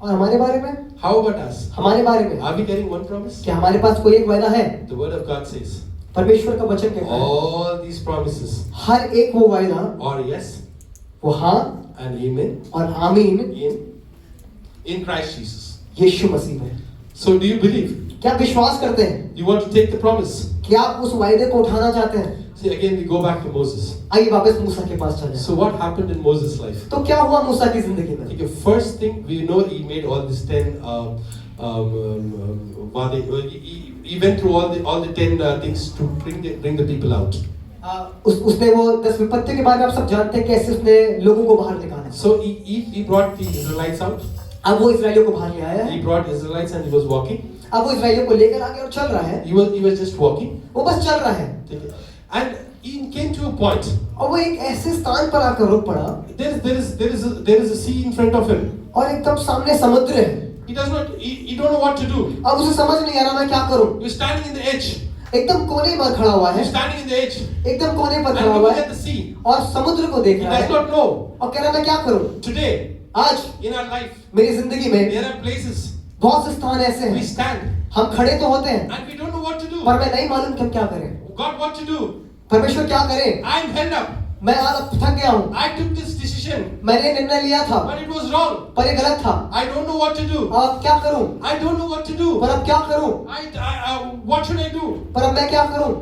और हमारे बारे में
How about us?
हमारे बारे में
Are we getting one promise?
क्या हमारे पास कोई एक वायदा है
The word of God says,
परमेश्वर का वचन कहता है
all these promises
हर एक वो वायदा
are yes
वो हाँ
and amen
और आमीन
in Christ Jesus.
यीशु मसीह में
So do you believe?
क्या आप विश्वास करते हैं
You want to take the promise?
क्या आप उस वायदे को उठाना चाहते हैं
See, again we go back to Moses.
आइए वापस मूसा के पास चले
So what happened in Moses' life?
तो क्या हुआ मूसा की जिंदगी में
Okay, first thing we know, he made all these 10. He went through all the 10 things to bring the people out.
उसने वो 10 विपत्तियों के बारे में आप सब जानते हैं कैसे उसने लोगों को बाहर निकाला
So he brought the Israelites out.
अब वो इस्राएलियों को बाहर ले आया है
He brought Israelites and he was walking.
अब वो इस्राएलियों को लेकर आगे और चल रहा है
He was just walking.
वो बस चल रहा है
And he came to a point.
और वो एक ऐसे स्थान पर आकर रुक पड़ा
There is a sea in front of him.
और एकदम सामने समुद्र है
He don't know what to do.
अब उसे समझ नहीं आ रहा मैं क्या करूं
He was standing in the edge.
एकदम कोने पर खड़ा हुआ
He
है
was standing in the edge.
एकदम कोने पर
And
खड़ा हुआ
looking
है
at the sea.
और समुद्र को देख
He
रहा
does
है
not know.
और कह रहा मैं क्या करूं
Today,
आज
in our life,
मेरी जिंदगी में
there are places
बहुत से स्थान ऐसे
we
हैं
stand
हम खड़े तो होते हैं
and we don't know what to do.
पर मैं नहीं मालूम कि हम क्या करें
God, what to do?
परमेश्वर क्या करें
I'm held up.
मैं आज थक गया हूँ
I took this decision,
मैंने निर्णय लिया था
but it was wrong.
पर ये गलत था
I don't know what to do.
अब क्या करूं
I don't know what to do.
पर अब क्या करूं
What should I do?
पर अब मैं क्या करूं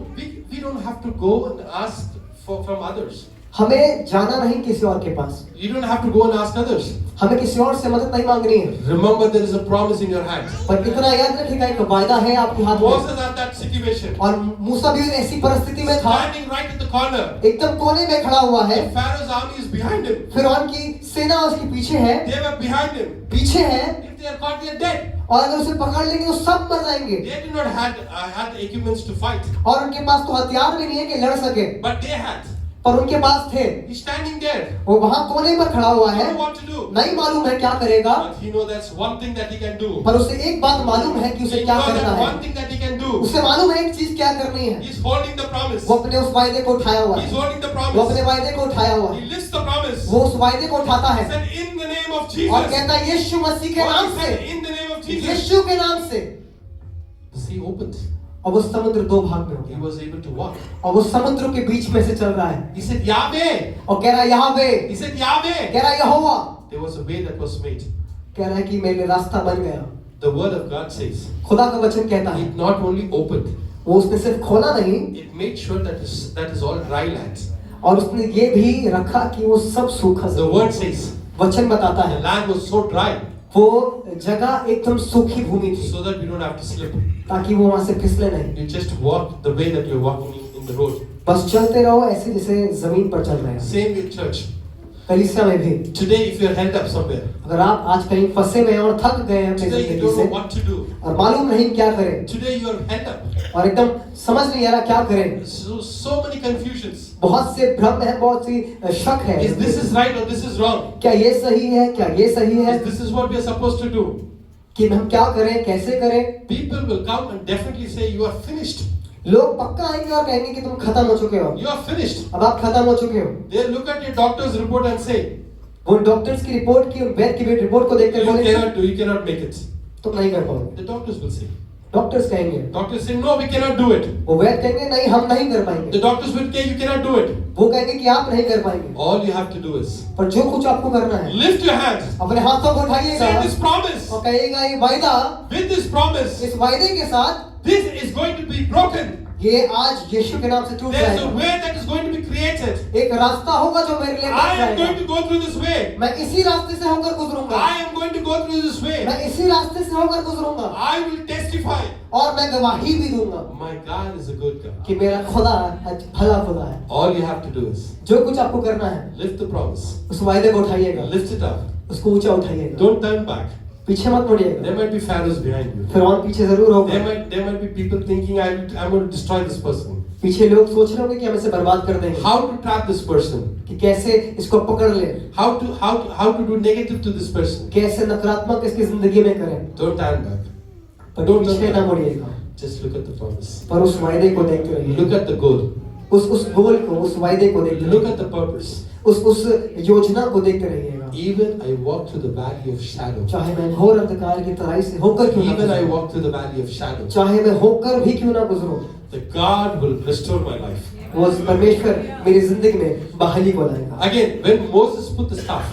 We don't have to go and ask from others.
हमें जाना नहीं किसी और के पास
You don't have to go and ask others.
हमें किसी और से मदद नहीं मांगनी है
Remember, there is a promise in your hand.
पर इतना याद रखिएगा एक वायदा है आपके हाथ में
Moses at that situation,
और मूसा भी ऐसी परिस्थिति में था
standing right in the corner.
एकदम कोने में खड़ा हुआ है
The Pharaoh's army is behind him.
फिरौन की सेना उसके पीछे है
They were behind him.
पीछे है
If they are caught, they are dead.
और अगर उसे पकड़ लेंगे तो सब मर जाएंगे
They did not had the equipments to fight,
और उनके पास तो हथियार भी नहीं है कि लड़ सके
but they had.
पर उनके पास थे।
He's standing there.
वो वहां कोने पर खड़ा हुआ है,
Don't know what to do.
नहीं मालूम है क्या करेगा,
But he knows that's one thing that he can do.
पर उसे एक बात मालूम है कि उसे
He
क्या
knows
करना
that
है।
one thing that he can do.
उसे मालूम है एक चीज क्या करनी है।
He's holding the promise.
वो अपने उस वायदे को उठाया हुआ
He's
है,
holding the
वो अपने
promise.
वायदे को उठाया हुआ
He
है,
lifts the promise.
वो उस वायदे को उठाता
He
है
said, in the name of
और
Jesus.
कहता है यीशु मसीह के
What
नाम
he
से,
said, in the name of Jesus.
यीशु के नाम से।
The sea opened.
और वो समुद्र दो भाग में हो
He
गया
was able to walk.
और वो समुद्र के बीच में से चल रहा है
He said, Yahweh.
और कह रहा है यहोवे,
He said, Yahweh.
कह रहा है यहोवा,
There was a way that was made.
कह रहा है कि मेरे लिए रास्ता बन गया।
The word of God says,
खुदा का वचन कहता है
it not only opened,
वो उसने सिर्फ खोला नहीं
it made sure that is all dry land.
और उसने ये भी रखा कि वो सब सूखा
The
जमीन।
word says,
वचन बताता
the
है
land was so dry
वो जगह एकदम सूखी भूमि थी
so that we don't have to slip.
ताकि वो वहां से फिसले नहीं,
You just walk the way that you're walking in the road.
बस चलते रहो ऐसे जैसे जमीन पर चल रहे हैं।
Same with church.
कलीसिया में भी
Today, if you're held up somewhere,
अगर आप आज कहीं फंसे हुए हैं और थक गए हैं अपनी
today you
जिंदगी
don't know
से
what to do.
और मालूम नहीं क्या करें
Today you're held up.
और एकदम समझ नहीं आ रहा क्या करें,
So many confusions.
बहुत से भ्रम है, बहुत सी शक है,
Is this is right or this is wrong?
क्या ये सही है, क्या ये सही है,
This is what we are supposed to do.
कि हम क्या करें, कैसे करें।
People will come and definitely say, you are finished.
लोग पक्का आएंगे और कहेंगे कि तुम खत्म हो चुके हो,
You are finished.
अब आप खत्म हो चुके हो।
They'll look at your doctor's report and say,
वो डॉक्टर्स की रिपोर्ट की, वैद्य की रिपोर्ट को देखकर
you
बोलेंगे
cannot do, you cannot make it.
तुम नहीं कर पाओगे।
The doctors will say.
Doctors कहेंगे,
Doctors say, no, we cannot do it.
वो वैद्य कहेंगे नहीं हम नहीं कर पाएंगे,
The doctors will say, you cannot do it.
वो कहेंगे कि आप नहीं कर पाएंगे।
All you have to do is
पर जो कुछ आपको करना है,
lift your hands.
अपने हाथों को उठाइएगा
Say this promise.
और कहिएगा ये वायदा,
With this promise,
इस वायदे के साथ
this is going to be broken.
ये आज यीशु के नाम से टूट
There's a
जाएगा।
way that is going to be created.
एक रास्ता होगा जो मेरे लिए बन
I am
जाएगा।
going to go through this way.
मैं इसी रास्ते से होकर गुजरूंगा,
I am going to go through this way.
मैं इसी रास्ते से होकर गुजरूंगा
I will testify.
और मैं गवाही भी दूंगा
My God is a good God.
कि मेरा खुदा भला खुदा है।
All you have to do is
जो कुछ आपको करना है
lift the promise.
उस वायदे को उठाइएगा,
Lift it up.
उसको ऊंचा उठाइएगा,
Don't turn back.
पीछे मत मुड़िएगा।
There might be pharaohs behind you.
फिर और पीछे जरूर होगा,
There might be people thinking I'm going to destroy this person.
पीछे लोग सोच रहे होंगे कि हम इसे बर्बाद कर देंगे,
How to trap this person?
कि कैसे इसको पकड़ ले,
How to do negative to this person?
कैसे नकारात्मक इसकी जिंदगी में करें।
Don't turn back.
पर
Don't
पीछे
turn
ना
back.
मुड़िएगा,
Just look at the promise.
पर उस वायदे को देखते रहिए,
Look at the goal.
उस गोल को, उस वायदे को देखते
Look
रहिए,
at the purpose.
उस योजना को देखते रहिएगा।
Even I walk through the valley of shadow.
चाहे मैं घोर अंधकार की तराई से होकर क्यों ना
Even I
गुजरूं,
walk through the valley of shadow.
चाहे मैं होकर भी क्यों ना गुजरूं,
The God will restore my life.
वो परमेश्वर मेरी जिंदगी में बहाली को लाएगा।
Again, when Moses put the staff,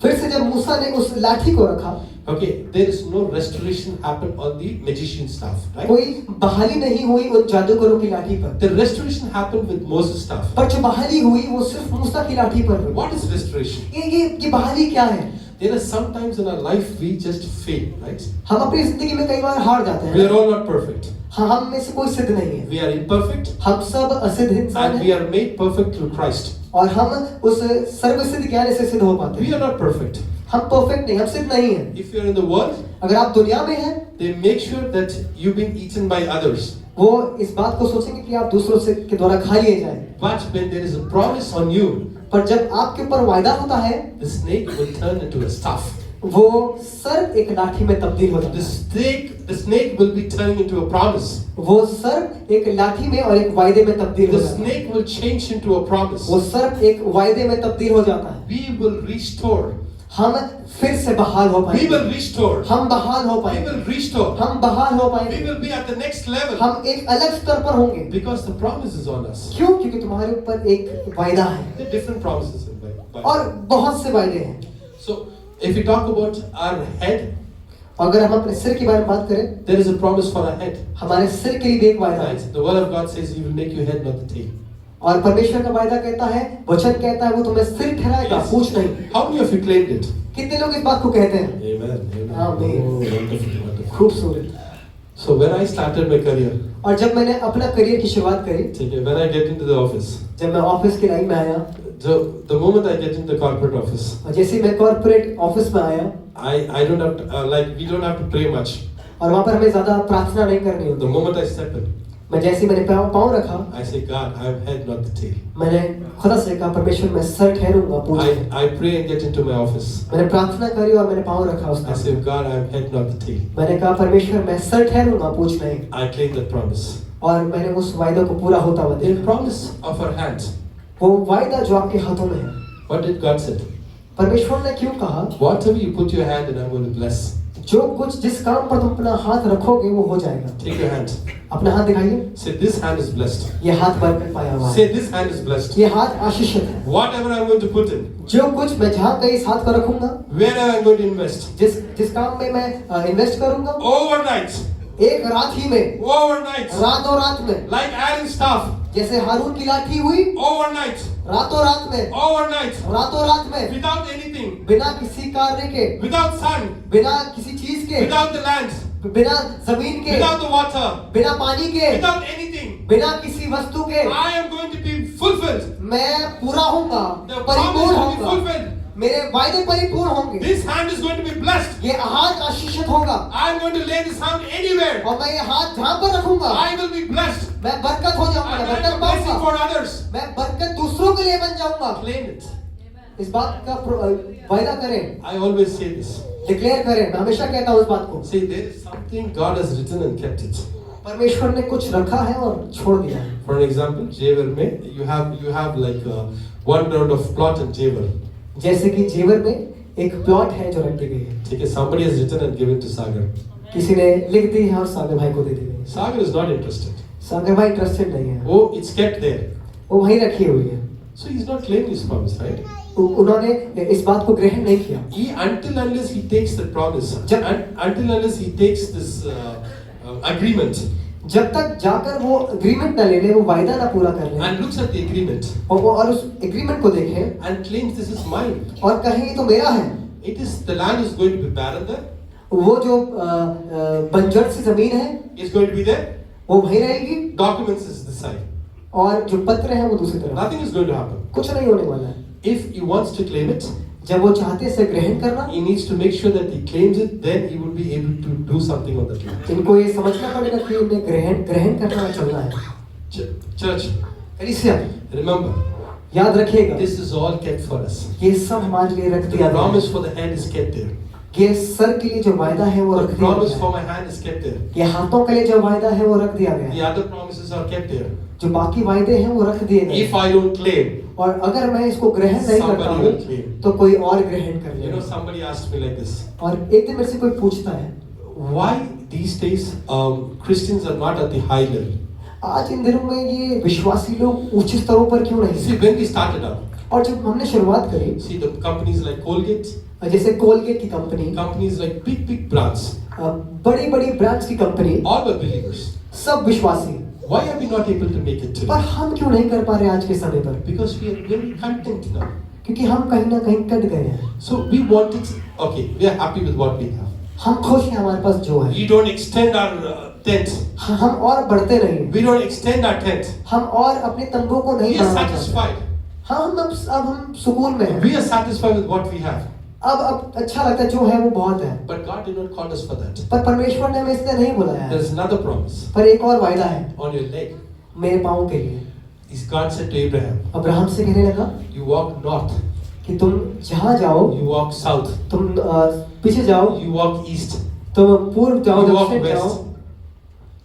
फिर से जब मूसा ने उस लाठी को रखा,
okay, there is no restoration happened on the magician staff, right?
कोई बहाली नहीं हुई उन जादूगरों की लाठी पर,
The restoration happened with Moses' staff.
पर जो बहाली हुई वो सिर्फ मूसा की लाठी पर हुई।
What is restoration?
ये बहाली क्या है?
There are sometimes in our life we just fail, right?
हम अपनी जिंदगी में कई बार हार जाते
We
हैं।
are all not perfect.
हाँ, हम में से कोई सिद्ध नहीं है,
We are imperfect,
हम सब असिद्ध इंसान
and we
हैं
are made perfect through Christ.
और हम उस सर्वसिद्ध ज्ञान से सिद्ध हो पाते
We
हैं।
are not perfect.
हम परफेक्ट नहीं, हम सिद्ध नहीं हैं।
If you are in the world,
अगर आप दुनिया में हैं,
they make sure that you've been eaten by others.
वो इस बात को सोचेंगे कि आप दूसरों से के द्वारा खा लिए जाएं।
But when there is a promise on you,
पर जब आपके ऊपर वायदा होता है,
the snake will turn into a staff.
वो सर्प एक लाठी में तब्दील हो जाता
The snake will be turning into a promise.
है। वो सर्प एक लाठी में और एक वायदे में तब्दील हो
The
जाता है।
snake will change into a promise.
वो सर्प एक वायदे में तब्दील हो जाता है।
We will restore.
हम फिर से बहाल हो
We
पाएंगे,
will restore.
हम बहाल हो
We
पाएंगे,
will restore.
हम बहाल हो
We
पाएंगे,
will be at the next level
हम एक अलग स्तर पर होंगे।
because the promise is on us.
क्यों? क्योंकि तुम्हारे ऊपर एक वायदा है
There are different promises in the Bible.
और बहुत से वायदे हैं।
So, if we talk about our head,
अगर हम अपने सिर के बारे में बात करें,
there is a promise for our head.
हमारे सिर के लिए भी एक वायदा है।
Right? The word of God says He will make you head, not the tail.
और परमेश्वर का वायदा कहता है, वचन कहता है वो तुम्हें सिर ठहराएगा,
Yes.
पूछ नहीं।
How many of you claimed it?
कितने लोग इस बात को कहते हैं?
Amen. Amen.
Amen.
Oh, wonderful, wonderful.
खूबसूरत।
So when I started my career,
और जब मैंने अपना करियर की शुरुआत करी,
okay, when I get into the office,
जब मैं ऑफिस की लाइन में आया,
the moment I get into the corporate office,
और जैसे ही मैं कॉर्पोरेट ऑफिस में आया,
I don't have to, we don't have to pray much.
और वहाँ पर हमें ज्यादा प्रार्थना नहीं करनी
The
होती।
moment I step in,
मैं जैसे मैंने पाँव रखा,
I say, God, I am head, not the tail.
मैंने खुदा से कहा परमेश्वर मैं सर ठहरूंगा पूंछ नहीं।
I pray and get into my office.
मैंने प्रार्थना करी और मैंने पाँव रखा उस
I
काम
say,
में।
God, I am head, not the tail.
मैंने कहा परमेश्वर मैं सर ठहरूंगा पूंछ नहीं।
I claim that promise.
और मैंने उस वायदा को पूरा होता हुआ
The
देखा।
promise of our hand.
वो वायदा जो आपके हाथों में है,
What did God say?
परमेश्वर ने क्यों कहा
Whatever you put your hand in, I'm going to bless.
जो कुछ जिस काम पर तुम अपना हाथ रखोगे वो हो जाएगा।
Take your hand.
अपना हाथ दिखाइए।
Say, this hand is blessed.
ये हाथ बरकत पाया हुआ है।
Say, this hand is blessed.
ये हाथ आशीषित है।
Whatever I'm going to put in,
जो कुछ मैं जहाँ कहीं इस हाथ को रखूंगा,
wherever I'm going to invest,
जिस काम में मैं इन्वेस्ट करूंगा,
overnight,
एक रात ही में,
overnight,
रातों रात में,
like Aaron's staff,
जैसे हारून की लाठी हुई,
overnight,
रातों रात में,
overnight,
रातों रात में,
without anything,
बिना किसी कार्य के,
without sun,
बिना किसी चीज के,
without the land,
बिना जमीन के,
without the water,
बिना पानी के,
without anything,
बिना किसी वस्तु के,
I am going to be fulfilled.
मैं पूरा होऊंगा,
The
परिपूर्ण
promise will be
होऊंगा,
fulfilled.
मेरे वायदे परिपूर्ण होंगे।
This hand is going to be blessed.
ये हाथ आशीषित होगा
I am going to lay this hand anywhere.
और मैं ये हाथ जहाँ पर रखूंगा,
I will be blessed.
मैं बरकत हो जाऊंगा,
I will
बरकत
be a blessing
पाऊंगा,
for others.
मैं बरकत दूसरों के लिए बन जाऊंगा।
Claim it.
इस बात का वायदा करें,
I always say this.
Declare करें। मैं हमेशा कहता हूँ इस बात को।
See, there is something God has written and kept it.
परमेश्वर ने कुछ रखा है और छोड़ दिया है।
For an example, जेवर में you have like one round of plot in जेवर.
जैसे कि जेवर में एक प्लॉट है जो रख दी गई है।
ठीक है, somebody has written and given to Sagar.
किसी ने लिख दी है और सागर भाई को दे दी गई है।
Sagar is not interested.
सागर भाई इंटरेस्टेड नहीं है,
Oh, it's kept there.
वो वहीं रखी हुई है।
So he's not claiming his promise, right?
उन्होंने इस बात को ग्रहण नहीं किया।
Until unless he takes the promise, until unless he takes this agreement,
जब तक जाकर वो एग्रीमेंट न ले ले, वो वायदा ना पूरा कर ले,
and looks at the agreement
और उस एग्रीमेंट को देखे
and claims this is mine.
और कहे ये तो मेरा है।
It is, the land is going to be barren there.
वो जो बंजर सी जमीन है
It's going to be there.
वो वहीं रहेगी
Documents is this side.
और जो पत्र है वो दूसरी तरफ।
Nothing is going to happen.
कुछ नहीं होने वाला है।
If he wants to claim it,
जब वो चाहते से ग्रहण करना,
he needs to make sure that he claims it. Then he will be able to do something on that land.
इनको ये समझना पड़ेगा कि इन्हें ग्रहण करना चलना है।
Church,
कलीसिया,
remember,
याद रखिएगा,
this is all kept for us.
ये सब हमारे लिए रख
The
दिया गया
promise
है।
for the hand is kept there.
ये सर के लिए जो वायदा है वो रख
The
दिया
promise
गया
for
है।
my hand is kept there.
ये हाथों के लिए जो वायदा है वो रख दिया गया
The
है।
other promises are kept there.
जो बाकी वायदे हैं वो रख दिए गए
If
हैं।
I don't claim,
और अगर मैं इसको ग्रहण नहीं करता
somebody will
हूँ
claim.
तो कोई और ग्रहण कर
You know,
लेगा।
somebody asked me like this.
और एक दिन मेरे से कोई पूछता है,
Why these days Christians are not at the high level?
आज इन दिनों में ये विश्वासी लोग उच्च स्तरों पर क्यों नहीं
See,
हैं?
when we started out,
और जब हमने शुरुआत करी,
see the companies like Colgate,
जैसे कोलगेट की company,
companies like big brands,
बड़ी बड़ी ब्रांड्स की कंपनी,
all were believers.
सब विश्वासी,
Why are we not able to make it
पर
today?
हम क्यों नहीं कर पा रहे आज के समय पर?
Because we are very content now.
क्योंकि हम कहीं ना कहीं कट गए हैं।
So we wanted, okay, we are happy with what we have.
हम खुश हैं हमारे पास जो है।
We don't extend our tent.
हम और बढ़ते नहीं,
We don't extend our tent.
हम और अपने तंबू को नहीं
We are
बढ़ाना चाहते।
satisfied.
अब हम सुकून में हैं।
We are satisfied with what we have.
अब अच्छा लगता है जो है वो बहुत है।
But God did not call us for that.
पर परमेश्वर ने हमें इसलिए नहीं बुलाया है।
There's another promise
पर एक और वायदा है
on your leg.
मेरे पाँव के लिए।
Is God said to Abraham,
Abraham से कहने लगा
you walk north,
कि तुम जहाँ जाओ,
you walk south,
तुम पीछे जाओ,
you walk east,
तुम पूर्व जाओ,
you walk
दक्षिण जाओ,
west,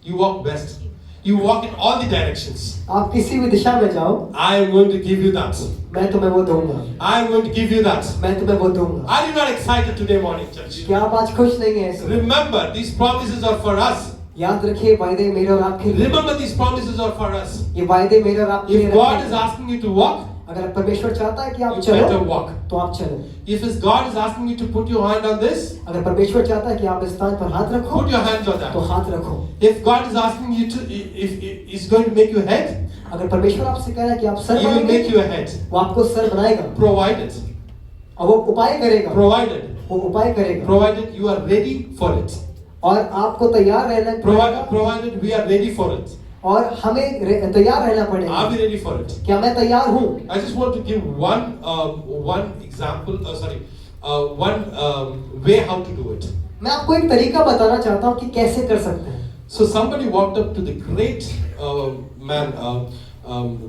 you walk west, you walk in all the directions.
आप किसी भी दिशा में जाओ,
I am going to give you that.
मैं तुम्हें वो दूंगा,
I am going to give you that.
मैं तुम्हें वो दूंगा।
Are you not excited today morning, church?
क्या आप आज खुश नहीं हैं इसमें?
Remember, these promises are for us.
याद रखिए वायदे मेरे और आपके लिए।
Remember, these promises are for us.
ये वायदे मेरे और आपके लिए
If God
रखे
is
हैं।
asking you to walk,
अगर परमेश्वर चाहता है कि आप
you
चलो,
better walk.
तो आप चलो।
If God is asking you to put your hand on this,
अगर परमेश्वर चाहता है कि आप इस स्थान पर हाथ रखो,
put your hands on
तो
that.
हाथ रखो।
If God is asking you to, if He's going to make you head,
अगर परमेश्वर आपसे कह रहा है कि आप सर
He will
बनेंगे,
make you a head.
वो आपको सर बनाएगा
Provided,
और वो उपाय करेगा,
provided,
वो उपाय करेगा
provided you are ready for it.
और आपको तैयार रहना पड़ेगा
Provided we are ready for it.
और हमें तैयार रहना पड़ेगा।
Are we ready for it?
क्या मैं तैयार हूँ?
I just want to give one example. One way how to do it.
मैं आपको एक तरीका बताना चाहता हूँ कि कैसे कर सकते हैं।
So somebody walked up to the great man,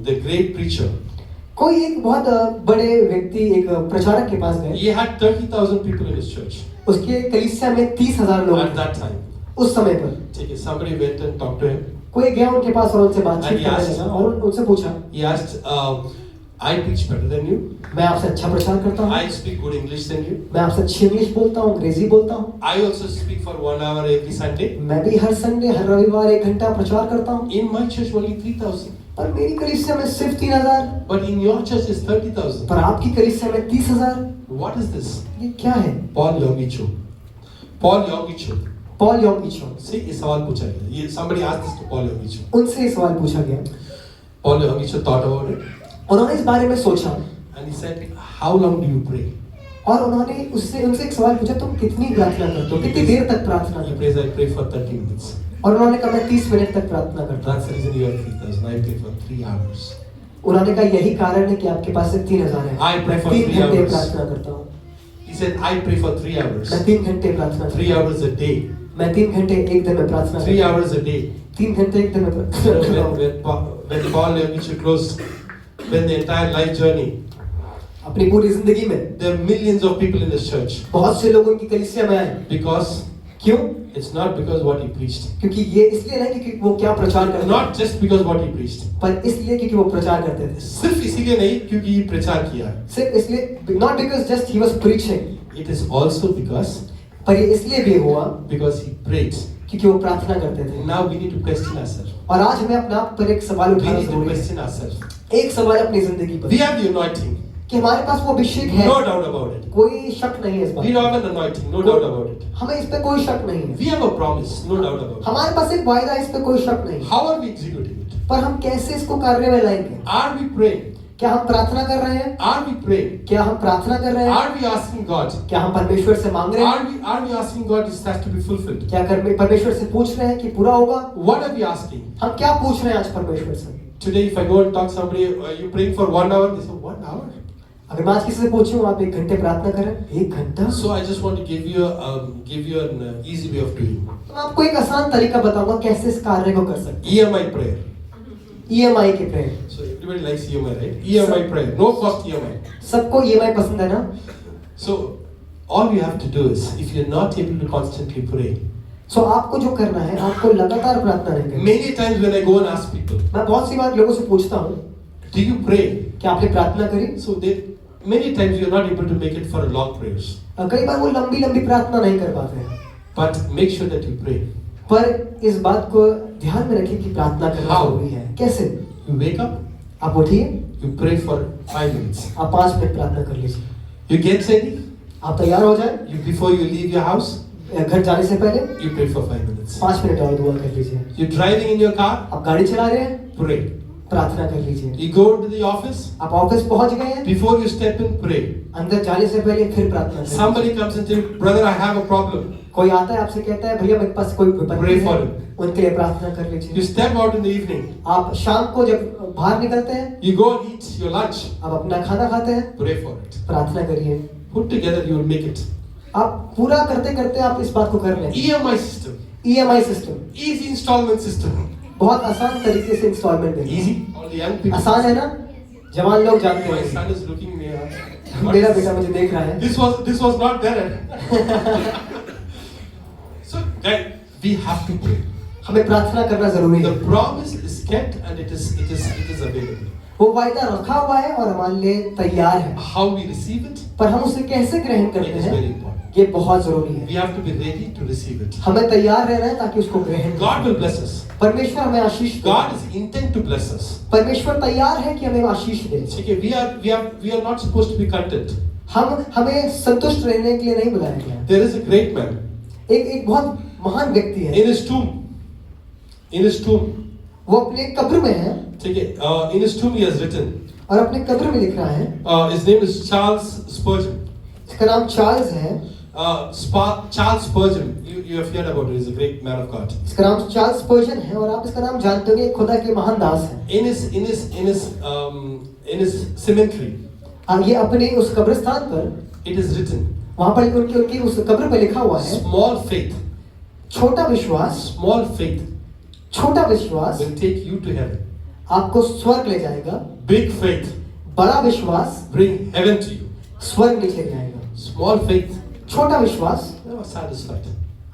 the great preacher.
कोई एक बहुत बड़े व्यक्ति एक प्रचारक के पास गए।
He had 30,000 people in his church
उसके कलीसिया में 30,000 लोग
at that time.
उस समय पर।
ठीक है, somebody went and talked to him.
कोई गया उनके पास और उनसे बातचीत
And he
करने
asked-
लगा और उनसे पूछा,
He asked, I preach better than you.
मैं आपसे अच्छा प्रचार करता हूँ,
I speak good English than you.
मैं आपसे अच्छी इंग्लिश बोलता हूँ, अंग्रेजी बोलता हूँ,
I also speak for 1 hour every Sunday.
मैं भी हर संडे हर रविवार 1 घंटा प्रचार करता हूँ।
In my church only 3,000.
पर मेरी कलीसिया में सिर्फ 3,000,
But in your church is 30,000.
पर आपकी कलीसिया में 30,000।
What is this?
ये क्या है?
Paul Yonggi-Cho. Paul Yonggi-Cho.
Paul Yonggi Cho.
See, ये सवाल पूछा गया. ये somebody asked this to Paul Yonggi-Cho.
उनसे ये सवाल पूछा गया।
Paul Yonggi-Cho thought about it
उन्होंने इस बारे में सोचा
and he said, "How long do you pray?"
और उन्होंने उनसे एक सवाल पूछा, तुम कितनी प्रार्थना करते हो, कितनी देर तक प्रार्थना
He
करते हो?
prays, I pray for 30 minutes.
और उन्होंने कहा मैं 30 मिनट तक प्रार्थना करता हूँ।
That's the reason you have 3,000. I pray for 3 hours.
उन्होंने कहा यही कारण है कि आपके पास से 3,000 है।
I pray
मैं
for
3
3
घंटे
hours.
प्रार्थना करता हूँ।
He said, I pray for 3 hours.
मैं 3 घंटे प्रार्थना
3
करता हूँ।
hours a day.
मैं 3 घंटे एक दिन में प्रार्थना
3
करता हूँ।
hours a day.
3 घंटे एक दिन में
You
प्रार्थना
know,
करता हूँ।
when Paul Yonggi-Cho closed, when the entire life journey,
अपनी पूरी जिंदगी में
there are millions of people in this church.
बहुत से लोग उनकी कलीसिया में आए।
Because
क्यों?
it's not because what he preached.
क्योंकि ये इसलिए नहीं क्योंकि वो क्या प्रचार करते थे,
Not just because what he preached.
पर इसलिए क्योंकि वो प्रचार करते थे।
सिर्फ इसीलिए नहीं क्योंकि ये प्रचार किया है.
सिर्फ इसलिए, not because just he was preaching,
It is also because
पर ये इसलिए भी हुआ
he prayed.
क्योंकि वो प्रार्थना करते थे।
Now we need to question ourselves.
और आज हमें अपने आप पर एक सवाल
We
उठाना
need to
जरूरी है।
question ourselves.
एक सवाल अपनी जिंदगी पर
We have the anointing.
कि हमारे पास वो अभिषेक है,
No doubt about it.
कोई शक नहीं है इस बात
We
में।
have an anointing. No doubt about it.
हमें इस पे कोई शक नहीं है।
We have a promise. No doubt about it.
हमारे पास एक वायदा है, इस पे कोई शक नहीं है।
How are we executing it?
पर हम कैसे इसको कार्य में लाएंगे?
Are we praying?
क्या हम प्रार्थना कर रहे हैं?
Are we praying?
क्या हम प्रार्थना कर रहे हैं?
Are we asking God?
क्या हम परमेश्वर से मांग रहे हैं?
Are we asking God this has to be fulfilled?
क्या परमेश्वर से पूछ रहे हैं कि पूरा होगा?
What are we asking?
हम क्या पूछ रहे हैं आज परमेश्वर से?
Today, if I go and talk to somebody, are you praying for 1 hour? They say 1 hour.
अगर मैं आज किसी से पूछूं आप 1 घंटे प्रार्थना करें, 1 घंटा?
So I just want to give you an easy way of doing.
तो मैं आपको एक आसान तरीका बताऊंगा कैसे इस कार्य को कर सकते
EMI prayer.
हैं। EMI के prayer.
So everybody likes EMI, right? EMI prayer. No cost EMI.
सबको EMI पसंद है ना?
So all you have to do is, if you're not able to constantly pray,
सो आपको जो करना है, आपको लगातार प्रार्थना नहीं करनी।
many times when I go and ask people,
मैं बहुत सी बार लोगों से पूछता हूँ,
do you pray?
क्या आपने प्रार्थना करी?
So many times you're not able to make it for a long prayers.
कई बार वो लंबी प्रार्थना नहीं कर पाते हैं।
But make sure that you pray.
पर इस बात को ध्यान में रखिए कि प्रार्थना करना
How?
जरूरी है। कैसे?
You wake up,
आप उठिए,
you pray for 5 minutes.
आप 5 मिनट प्रार्थना कर लीजिए।
You get ready,
आप तैयार हो जाए,
before you leave your house,
घर जाने से पहले
you pray for 5 minutes.
5 minute और दुआ कर लीजिए।
You're driving in your car,
आप गाड़ी चला रहे हैं,
pray.
प्रार्थना कर लीजिए।
You go to the office,
आप ऑफिस पहुंच गए हैं,
before you step in, pray.
अंदर जाने से पहले फिर प्रार्थना करें।
Somebody comes and says, brother, I have a problem.
कोई आता है आपसे कहता है भैया मेरे पास कोई विपत्ति
Pray for
है,
him.
उनके लिए प्रार्थना कर
You
लीजिए।
step out in the evening,
आप शाम को जब बाहर निकलते हैं,
you go and eat your lunch,
आप अपना खाना खाते हैं,
pray for it.
प्रार्थना करिए।
Put together, you will make it.
आप पूरा करते करते आप इस बात को कर लें।
EMI system,
EMI system
easy installment system.
बहुत आसान तरीके से इंस्टॉलमेंट देंगे।
Easy, all the young people.
आसान है ना? जवान लोग जानते
My
हैं।
son is looking me up.
मेरा बेटा मुझे देख रहा है।
This was not there. So guys, we have to pray.
हमें प्रार्थना करना जरूरी
The
है।
promise is kept and it is available.
वो वायदा रखा हुआ है और हमारे लिए तैयार है,
How we receive it,
पर हम उसे कैसे ग्रहण
it
करते
is
हैं
very important.
ये बहुत जरूरी
We
है।
have to be ready to receive it.
हमें तैयार रहना है ताकि उसको ग्रहण
God
करें।
will bless us.
परमेश्वर हमें आशीष दे।
God is intent to bless us.
परमेश्वर तैयार है कि हमें आशीष दे।
Okay, we are not supposed to be content.
हमें संतुष्ट रहने के लिए नहीं बुलाया गया।
There is a great man.
एक बहुत महान व्यक्ति है।
In his tomb. In his tomb.
वो अपने कब्र में है
Okay, in his tomb he has written.
और अपने कब्र में लिख रहा है।
His name is Charles Spurgeon.
इसका नाम चार्ल्स है।
Charles Spurgeon. You have heard about it. He's a great man of God.
इसका नाम चार्ल्स स्पर्जन है और आप इसका नाम जानते होंगे, खुदा के महान दास हैं।
In his cemetery,
ये अपने उस कब्रिस्तान पर
it is written.
वहां पर उनकी उस कब्र पे लिखा हुआ है,
Small faith.
छोटा विश्वास
Small faith
छोटा विश्वास
will take you to heaven.
आपको स्वर्ग ले जाएगा,
Big faith
बड़ा विश्वास
bring heaven to you.
स्वर्ग नीचे ले जाएगा।
Small faith,
छोटा विश्वास
never satisfied.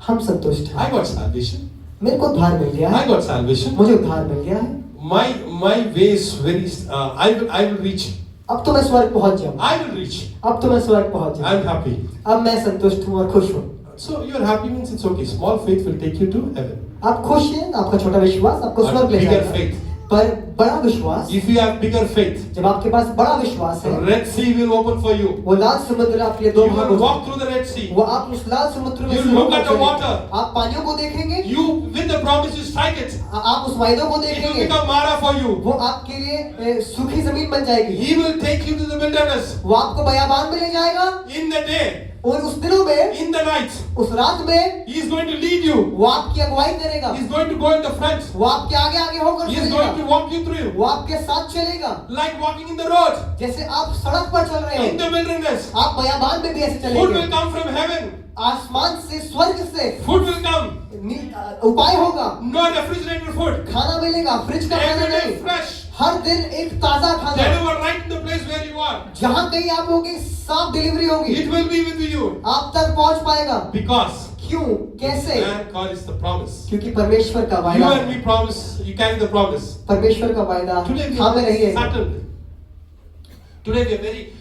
हम संतुष्ट हैं।
I got salvation.
मेरे को उद्धार मिल गया
I
है,
got salvation.
मुझे उद्धार मिल गया है,
My way is very. I will reach.
अब तो मैं स्वर्ग पहुंच जाऊँ,
I will reach.
अब तो मैं स्वर्ग पहुंच जाऊँ,
I'm happy.
अब मैं संतुष्ट हूँ और खुश हूँ।
So you are happy means it's okay. Small faith will take you to heaven.
आप खुश हैं, आपका छोटा विश्वास आपको
But
स्वर्ग ले
bigger
जाएगा।
faith.
पर बड़ा विश्वास,
If you have bigger faith,
जब आपके पास बड़ा विश्वास है,
Red Sea will open for you.
वो लाल समुद्र आपके लिए दो
You
भाग
will
हो
walk through the Red Sea.
वो आप उस लाल समुद्र में
You
से
look
होकर
at the
चलेंगे।
water.
आप पानियों को देखेंगे,
You, with the promise, you strike it.
आप उस वायदों को
It will
देखेंगे,
become Mara for you.
वो आपके लिए सूखी जमीन बन जाएगी।
He will take you to the wilderness.
वो आपको बयाबान में ले जाएगा
In the day,
और उस दिनों में,
in the night,
उस रात में
He is going to lead you.
वो आपकी अगुवाई करेगा,
He is going to go in the front.
वो आपके आगे आगे होकर
He is going to
चलेगा,
walk you through.
वो आपके साथ चलेगा।
Like walking in the road.
जैसे आप सड़क पर चल रहे
In
हो,
the wilderness.
आप बयाबान में भी ऐसे
Food will
चलेंगे।
come from heaven.
आसमान से, स्वर्ग से
Food will come.
उपाय होगा,
No refrigerated food.
खाना मिलेगा, फ्रिज का खाना
Every day
नहीं,
fresh.
हर दिन एक ताजा खाना,
Deliver right in the place where you are.
जहाँ कहीं आप होंगे साफ डिलीवरी होगी,
It will be with you.
आप तक पहुँच पाएगा।
Because
क्यों, कैसे?
man, God is the promise.
क्योंकि परमेश्वर का
You
वायदा
and me promise. You carry the promise.
परमेश्वर का वायदा
Today we
थामे
are
रहिए।
settled. Today we are very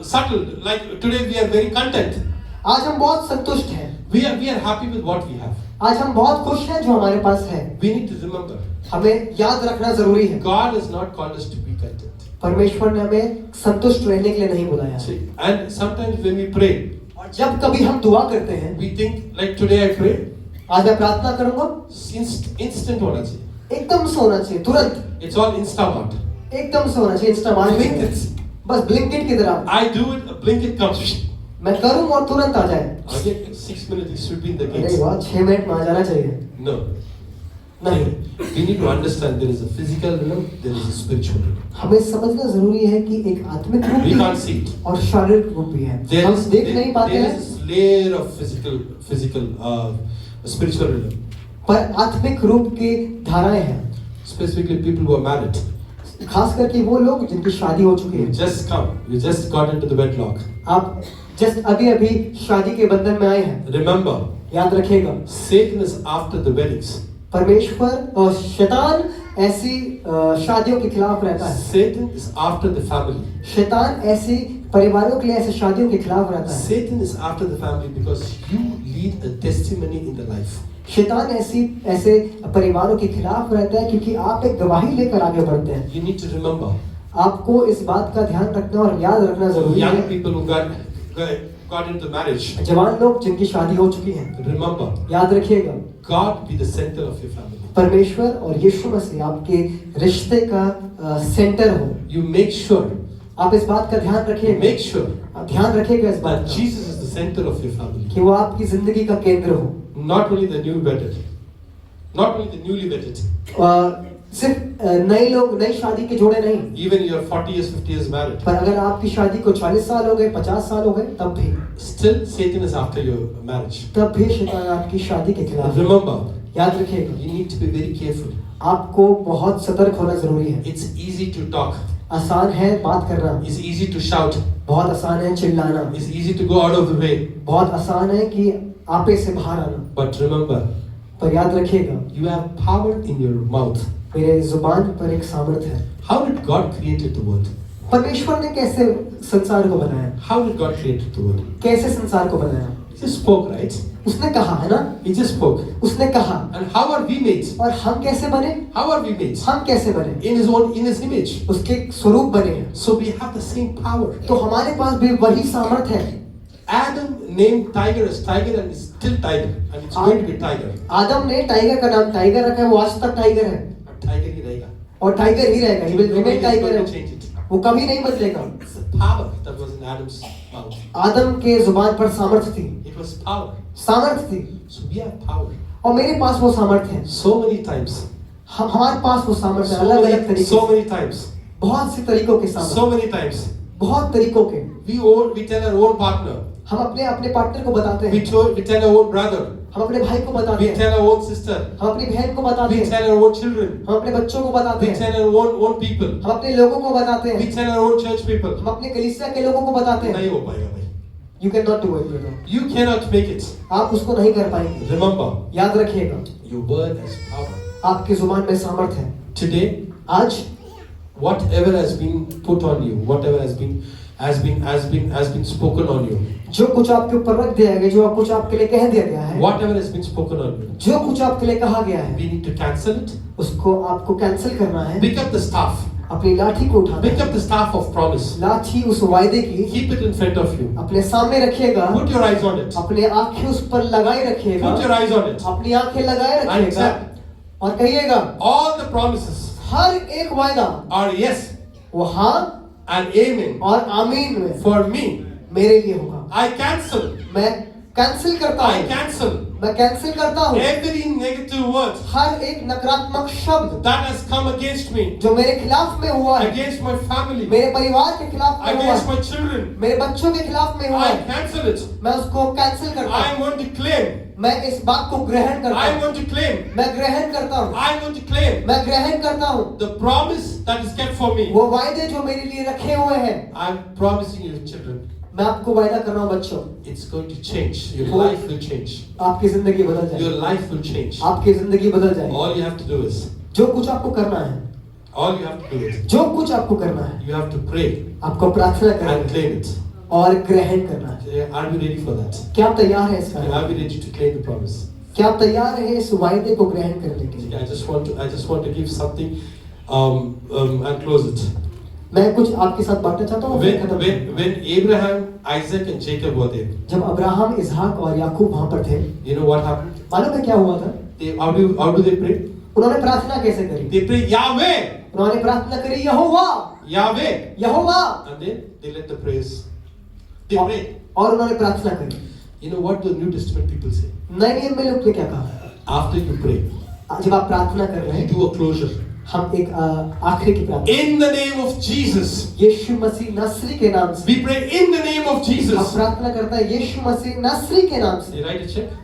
settled. Like today we are very content.
आज हम बहुत संतुष्ट हैं,
We are happy with what we have.
आज हम बहुत खुश हैं जो हमारे पास है।
We need to remember.
हमें याद रखना जरूरी है,
God has not called us to be content.
परमेश्वर ने हमें संतुष्ट रहने के लिए नहीं बुलाया।
See, and sometimes when we pray,
और जब कभी हम दुआ करते हैं,
we think like today I pray,
आज मैं प्रार्थना करूंगा,
instant होना चाहिए.
एकदम से होना चाहिए, तुरंत
It's all Instamart.
एकदम से होना चाहिए, इंस्टामार्ट
Blink
में।
it.
बस ब्लिंकिट की तरह
I do it. Blink it comes.
मैं करूं और तुरंत आ जाए।
Again, 6 minutes. It should be in the
अरे
gates.
वाह, 6 मिनट में आ जाना चाहिए।
No.
नहीं,
We need to understand there is a physical realm, there is a spiritual realm.
हमें समझना जरूरी है कि एक आत्मिक रूप
We
भी
can't see it.
और शारीरिक रूप भी है।
There
हम
is
देख नहीं पाते
there
हैं,
is this layer of physical spiritual realm.
पर आत्मिक रूप की धाराएं हैं।
Specifically, people who are married.
खास करके वो लोग जिनकी शादी हो चुकी
You
है।
just come. You just got into the wedlock.
आप जस्ट अभी अभी शादी के बंधन में आए हैं।
Remember,
याद रखिएगा,
Satan is after the weddings.
परमेश्वर और शैतान ऐसी शादियों के खिलाफ रहता है।
Satan is after the family.
शैतान ऐसी परिवारों के लिए ऐसे शादियों के खिलाफ रहता है।
Satan is after the family because you lead a testimony in the life.
शैतान ऐसे परिवारों के खिलाफ रहता है क्योंकि आप एक गवाही लेकर आगे बढ़ते हैं।
You need to remember.
आपको इस बात का ध्यान रखना और याद रखना जरूरी
Young
है।
people who got into marriage.
जवान लोग जिनकी शादी हो चुकी है,
Remember,
याद रखिएगा,
God be the center of your family.
परमेश्वर और यीशु मसीह आपके रिश्ते का सेंटर हो।
You make sure,
आप इस बात का ध्यान रखिएगा,
make sure
आप ध्यान रखिएगा इस बात
that
का
Jesus is the center of your family.
कि वो आपकी जिंदगी का केंद्र हो।
Not only the new wedded, not only the newly wedded,
सिर्फ नए लोग, नई शादी के जोड़े नहीं,
even you're 40 years, 50 years married,
पर अगर आपकी शादी को 40 साल हो गए, 50 साल हो गए, तब भी
still Satan is after your marriage.
तब भी शैतान आपकी शादी के खिलाफ है।
Remember,
याद रखिएगा,
you need to be very careful.
आपको बहुत सतर्क होना जरूरी है।
It's easy to talk,
आसान है बात करना,
it's easy to shout,
बहुत आसान है चिल्लाना,
it's easy to go out of the way.
बहुत आसान है कि आपे से बाहर आना,
But remember,
पर याद रखिएगा,
you have power in your mouth.
मेरे जुबान पर एक सामर्थ्य है।
How did God create the world?
परमेश्वर ने कैसे संसार को बनाया,
How did God create the world?
कैसे संसार को बनाया?
He just spoke, right?
उसने कहा, है ना?
He just spoke.
उसने कहा।
And how are we made?
और हम कैसे बने?
How are we made?
हम कैसे बने?
In His image.
उसके स्वरूप बने हैं।
So we have the same power.
तो हमारे पास भी वही सामर्थ्य है।
Adam named tiger as tiger and is still tiger and it's going to be tiger.
आदम ने टाइगर का नाम टाइगर रखा है, वो आज तक टाइगर है
But tiger ही रहेगा.
और टाइगर ही रहेगा। He will
Nobody
remain
is
tiger
going to
है,
change it.
वो कभी नहीं बदलेगा।
It's the power that was in Adam's mouth.
आदम के जुबान पर सामर्थ्य थी,
It was power.
सामर्थ्य थी,
So we have power.
और मेरे पास वो सामर्थ्य है।
So many times.
हमारे पास वो सामर्थ्य है, अलग अलग तरीके
So
से,
many times.
बहुत से तरीकों के सामर्थ्य,
So many times.
बहुत तरीकों के।
We tell our own partner,
हम अपने अपने पार्टनर को बताते
We
हैं,
tell our own brother.
हम अपने भाई को बताते
We
हैं,
tell our own sister.
हम अपनी बहन को बताते
We
हैं,
tell our own children.
हम अपने बच्चों को बताते
We
हैं,
tell our own people.
हम अपने लोगों को बताते
We
हैं,
tell our own church people.
हम अपने कलीसिया के लोगों को बताते हैं।
नहीं हो पाएगा भाई.
You cannot do it, brother.
You cannot make it.
आप उसको नहीं कर पाएंगे।
Remember,
याद रखिएगा,
your word has power.
आपकी जुबान में सामर्थ है।
Today,
आज
whatever has been put on you, whatever has been spoken on you,
जो कुछ आपके ऊपर रख दिया गया, जो कुछ आपके लिए कह दिया गया है,
whatever has been spoken on you,
जो कुछ आपके लिए कहा गया है,
we need to cancel it.
उसको आपको कैंसिल करना है।
Pick up the staff.
अपनी लाठी को उठाना
Pick
है।
up the staff of promise.
लाठी उस वायदे की
Keep it in front of you.
अपने सामने रखिएगा,
Put your eyes on it.
अपने आंखें उस पर लगाए रखिएगा,
Put your eyes on it.
अपनी आंखें लगाए रखिएगा
And
और कहिएगा,
all the promises
हर एक वायदा
are yes
वो हाँ
and amen
और आमीन में
for me.
मेरे लिए होगा।
I cancel.
मैं कैंसिल करता
I
हूँ,
cancel
मैं कैंसिल करता हूँ
every negative word
हर एक नकारात्मक शब्द
that has come against me,
जो मेरे खिलाफ में हुआ है,
against my family,
मेरे परिवार के खिलाफ में हुआ
against
है,
my children.
मेरे बच्चों के खिलाफ में हुआ
I
है,
cancel it.
मैं उसको कैंसिल करता
I
हूँ।
want to claim.
मैं इस बात को ग्रहण करता
I
हूँ,
want to claim.
मैं ग्रहण करता हूँ,
I want to claim
मैं ग्रहण करता हूँ
the promise that is kept for me.
वो वायदे जो मेरे लिए रखे हुए हैं।
I'm promising you, children,
मैं आपको वायदा कर रहा हूँ बच्चों,
it's going to change. Your
वो-
life will change.
आपकी जिंदगी बदल
Your
जाएगी,
life will change.
आपकी जिंदगी बदल जाएगी।
All you have to do is,
जो कुछ आपको करना है,
all you have to do is,
जो कुछ आपको करना है,
you have to pray
आपको प्रार्थना
and
करना है
claim it.
और ग्रहण करना है।
So, are we ready for that?
क्या आप तैयार हैं इसका?
Are we ready to claim the promise?
क्या आप तैयार हैं इस वायदे को ग्रहण करने के लिए?
I just want to give something and close it.
मैं कुछ आपके साथ बांटना चाहता हूँ। फिर खत्म करूँ।
When Abraham, Isaac and Jacob were there,
जब अब्राहम, इसहाक और याकूब वहां पर थे,
you know what happened?
मालूम है क्या हुआ था?
How do they pray?
उन्होंने प्रार्थना कैसे करी?
They pray Yahweh,
उन्होंने प्रार्थना करी, यहोवा,
Yahweh,
Jehovah,
and then they let the prayers. They pray.
और उन्होंने प्रार्थना करी।
You know what the New Testament people say?
नए नियम में लोग ने क्या कहा?
After you pray,
जब आप प्रार्थना कर रहे
you
हैं,
do a closure.
हम एक आखिरी की प्रार्थना,
In the name of Jesus,
यीशु मसीह नासरी के नाम से,
we pray in the name of
हम
Jesus.
प्रार्थना करते हैं यीशु मसीह नासरी के नाम से।
You write a check.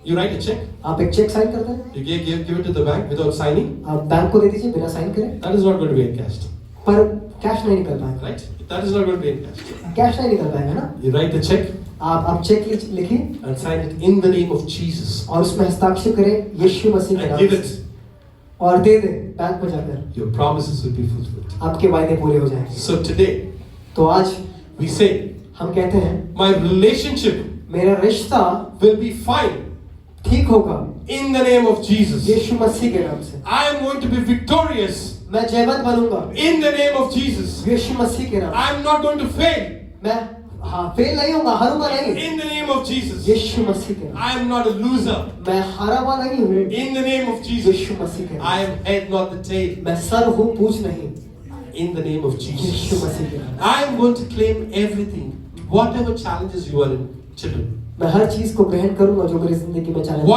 You write a check.
आप एक चेक साइन करते हैं,
You give it to the bank without signing.
आप बैंक को दे दीजिए बिना साइन करे,
That is not going to be encashed,
पर कैश नहीं निकल पाएगा,
right? That is not going to be encashed.
Cash नहीं निकल पाएगा ना।
You write the check
आप चेक लिखिए
and sign it in the name of Jesus.
और उसमें हस्ताक्षर करें यीशु मसीह के
And
नाम
give
से
it.
और दे दे बैंक में जाकर,
Your promises will be fulfilled.
आपके वायदे पूरे हो जाएंगे।
So today
तो आज
we say,
हम कहते हैं
my relationship
मेरा रिश्ता
will be fine
ठीक होगा
in the name of Jesus.
यीशु मसीह के नाम से।
I am going to be victorious
मैं जयवंत बनूंगा
in the name of Jesus.
यीशु मसीह के नाम से।
I am not going to fail
मैं फेल नहीं होगा, हारूंगा नहीं
in the name of Jesus.
यीशु मसीह के नाम
I am not a loser
से। मैं हारा हुआ नहीं हूँ
in the name of Jesus.
यीशु मसीह के
I
नाम
am head, not the tail,
से। मैं सर हूँ पूछ नहीं
in the name of
Yeshu
Jesus.
मसीह के नाम
I am going to claim everything, whatever challenges you are in, children.
से। मैं हर चीज को ग्रहण करूंगा जो मेरी जिंदगी में challenge,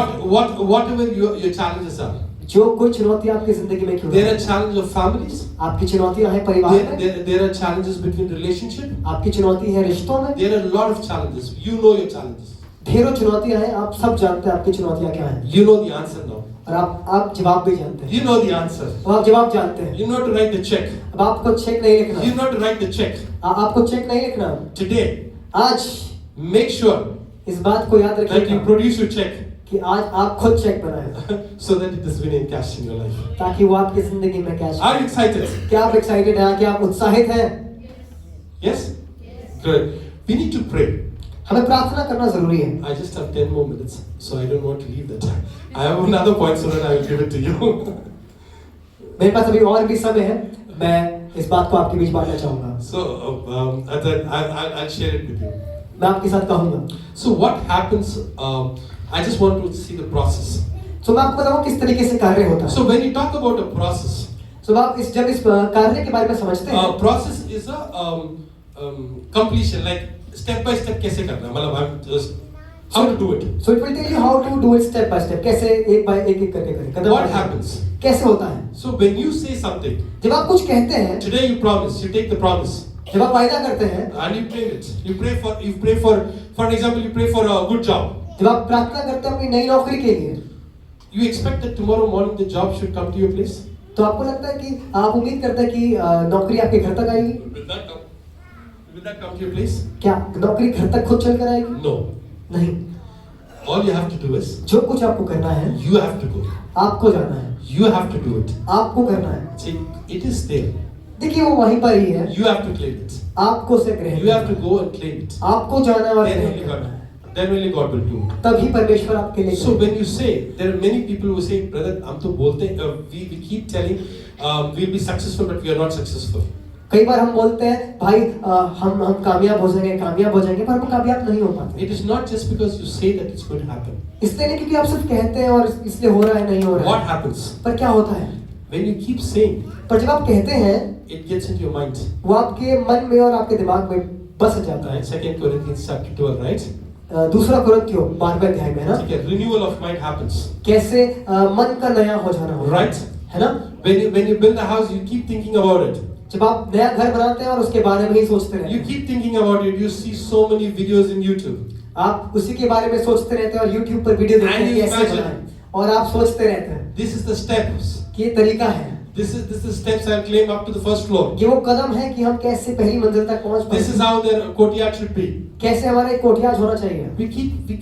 Whatever your challenges are.
जो कोई चुनौतियां आपकी जिंदगी में क्यों
There
ना
are challenges of families.
आपकी चुनौतियां हैं परिवार में,
There are challenges between relationship.
आपकी चुनौती है रिश्तों में,
There are a lot of challenges. You know your challenges.
ढेरों चुनौतियां हैं, आप सब जानते हैं आपकी चुनौतियां क्या हैं
You know the answer now.
और आप जवाब भी जानते हैं।
You know the answer.
अब आप जवाब जानते हैं,
You know to write the check.
अब आपको चेक नहीं लिखना,
You know to write the check.
आपको चेक नहीं लिखना।
Today,
आज
make sure
इस बात को याद
that you
रखिएगा
produce your check
कि आज आप खुद चेक बनाएं
so that it has been encashed in your life.
ताकि वो आपकी जिंदगी में कैश।
Are you excited?
क्या आप एक्साइटेड हैं? क्या आप उत्साहित हैं?
Yes? Good. We need to pray.
हमें प्रार्थना करना जरूरी है।
I just have 10 more minutes, so I don't want to leave that. I have another point so that I will give it to you.
मेरे पास अभी और भी समय है, मैं इस बात को आपके बीच बांटना चाहूंगा।
So and then I'll share it with you.
मैं आपके साथ कहूंगा।
So what happens? I just want to see the process.
तो मैं आपको बताऊं किस तरीके से कार्य होता है।
So when you talk about a process,
तो आप जब इस कार्य के बारे में समझते हैं,
process is a completion, like step by step कैसे करना है, मतलब I'm just how to do it.
so it will tell you how to do it step by step, कैसे एक बाय एक करके करें, कदम
What
by कदम।
happens?
कैसे होता है?
So when you say something,
जब आप कुछ कहते हैं,
today you promise, you take the promise.
जब आप वायदा करते हैं
and you claim it. You pray for example, you pray for a good job.
जब आप प्रार्थना करते हैं अपनी नई नौकरी के लिए
You expect that tomorrow morning the job should come to your place.
तो आपको लगता है कि आप उम्मीद करते हैं कि नौकरी आपके घर तक आएगी
Will that come to your place?
क्या नौकरी घर तक खुद चल कर आएगी
No.
नहीं
All you have to do is
जो कुछ आपको करना है
you have to go.
आपको जाना है
You have to do it.
आपको करना है
See, it is there.
देखिए वो वहीं पर ही है
You have to claim it.
आपको उसे ग्रहण
You have to
करना
go and claim it.
है। आपको जाना और
Then
ग्रहण
only
करना
God.
है
Then only God will do.
तभी परमेश्वर आपके लिए
So
करेगा।
when you say, there are many people who say, brother, हम तो बोलते हैं, we keep telling, we'll be successful, but we are not successful.
कई बार हम बोलते हैं भाई हम कामयाब हो जाएंगे पर हम कामयाब नहीं हो पाते
It is not just because you say that it's going to happen.
इसलिए नहीं क्योंकि आप सिर्फ कहते हैं और इसलिए हो रहा है नहीं हो रहा
What
है
happens?
पर क्या होता है
When you keep saying,
पर जब आप कहते हैं
it gets into your mind.
वो आपके मन में और आपके दिमाग में बस जाता है
Right? 2 Corinthians chapter 12, right?
दूसरा कुरिन्थियों 12वें अध्याय में है ना
ठीक है, renewal of mind happens.
कैसे मन का नया हो जाना होता है
Right?
है ना
When you build a house, you keep thinking about it.
जब आप नया घर बनाते हैं और उसके बारे में ही सोचते रहते
You
हैं
keep thinking about it. You see so many videos in YouTube.
आप उसी के बारे में सोचते रहते हैं और YouTube पर वीडियो देखते हैं
And
कि
you
ऐसे
imagine.
बनाएं और आप सोचते रहते हैं
This is the steps.
कि ये तरीका है
This is the steps I'll claim up to the first floor.
ये वो कदम है कि हम कैसे पहली मंजिल तक पहुंच
This is
पाए
how their courtyard should be.
कैसे हमारा एक कोठियाज होना चाहिए
We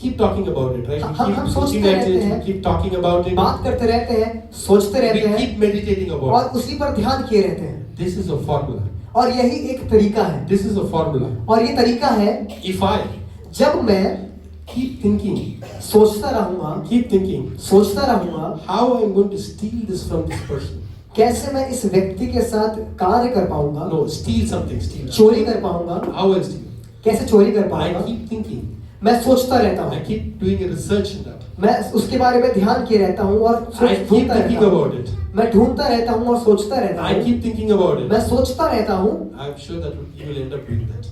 keep talking about it, right?
हम
We keep
सोचते
looking at
रहते
it.
हैं।
We keep talking about it.
बात करते रहते हैं सोचते
We
रहते हैं
keep meditating about
और
it.
उसी पर ध्यान किए रहते हैं
This is a formula.
और यही एक तरीका है
This is a formula.
और ये तरीका है
If I
जब मैं
keep thinking,
सोचता रहूंगा सोचता रहूंगा
how I'm going to steal this from this person.
कैसे मैं इस व्यक्ति के साथ कार्य कर पाऊंगा
No, steal something, steal.
चोरी कर पाऊंगा
How I'll steal?
कैसे चोरी कर
I
पाऊंगा
keep thinking.
मैं सोचता रहता
I
हूँ
keep doing a research in that.
मैं उसके बारे में ध्यान किए रहता हूँ और
I keep
ढूंढता
thinking
रहता हूँ
about it.
मैं ढूंढता रहता हूँ और सोचता रहता
I
हूँ
keep thinking about it.
मैं सोचता रहता हूँ
I'm sure that you will end up doing that.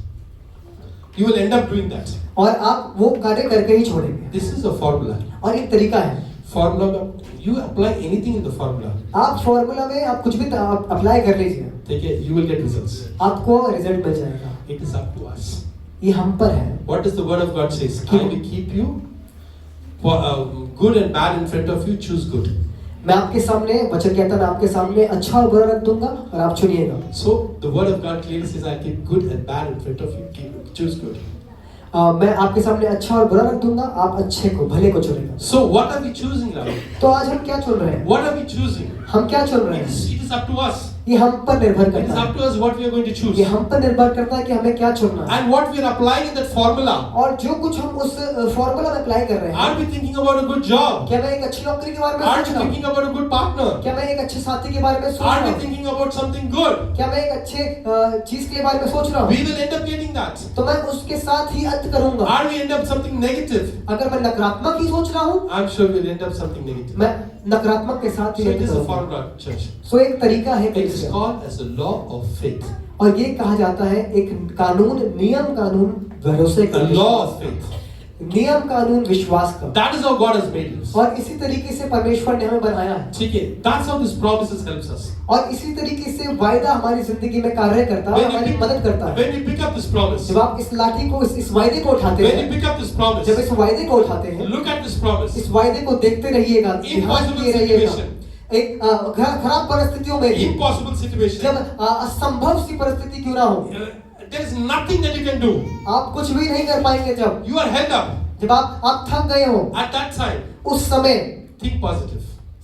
You will end up doing that.
और आप वो कार्य करके ही छोड़ेंगे
This is a formula.
और एक तरीका है
Formula. You apply anything in the formula.
आप फॉर्मूला में आप कुछ भी अप्लाई कर लीजिए
Take it. You will get results.
आपको रिजल्ट मिल जाएगा
It is up to us.
ये हम पर है
What does the word of God says? I will keep you for good and bad in front of you. Choose good.
मैं आपके सामने वचन कहता है आपके सामने अच्छा और बुरा रख दूंगा और आप चुनिएगा
So the word of God clearly says, I keep good and bad in front of you. Choose good.
मैं आपके सामने अच्छा और बुरा रख दूंगा आप अच्छे को भले को चुनेगा
So what are we choosing now?
तो आज हम क्या चुन रहे हैं
What are we choosing?
हम क्या चुन रहे हैं
It is up to us.
ये हम पर निर्भर
It is
करता
up
है
to us what we are going to choose.
ये हम पर निर्भर करता है कि हमें क्या चुनना है
And what we are applying in that formula.
और जो कुछ हम उस फॉर्मूला में अप्लाई कर रहे हैं
Are we thinking about a good job?
क्या मैं एक अच्छी नौकरी के बारे में
Are
सोच
we
रहा हूँ
thinking about a good partner?
क्या मैं एक अच्छे साथी के बारे में सोच
Are
रहा
we
हूँ
thinking about something good?
क्या मैं एक अच्छे चीज के बारे में सोच रहा
We
हूँ
will end up getting that.
तो मैं उसके साथ ही अंत करूंगा
Are we end up something negative?
अगर मैं नकारात्मक ही सोच रहा हूँ
I'm sure we'll end up something negative.
मैं नकारात्मक के साथ ही
So
अंत
it is a
करूंगा
formula, church.
सो एक तरीका है
It is
कलीसिया।
called as a law of faith.
और ये कहा जाता है एक कानून नियम कानून भरोसे का
The law
विश्वास
of faith.
का। नियम कानून विश्वास का
That is how God has made us.
और इसी तरीके से परमेश्वर ने हमें बनाया है
ठीक है, that's how this promises helps us.
और इसी तरीके से वायदा हमारी जिंदगी में कार्य करता है
When you
हमारी
pick-
मदद करता है
When you pick up this promise,
जब आप इस लाठी को इस वायदे को उठाते
when you
हैं
pick up this promise,
जब इस वायदे को उठाते हैं
look at this promise.
इस वायदे को देखते रहिएगा ध्यान
Impossible
किए रहिएगा
situation.
एक खराब परिस्थितियों में भी
Impossible situation.
जब असंभव सी परिस्थिति क्यों ना हो
There is nothing that you can do.
आप कुछ भी नहीं कर पाएंगे जब
You are held up.
जब आप थक गए हो
At that time,
उस समय
think positive.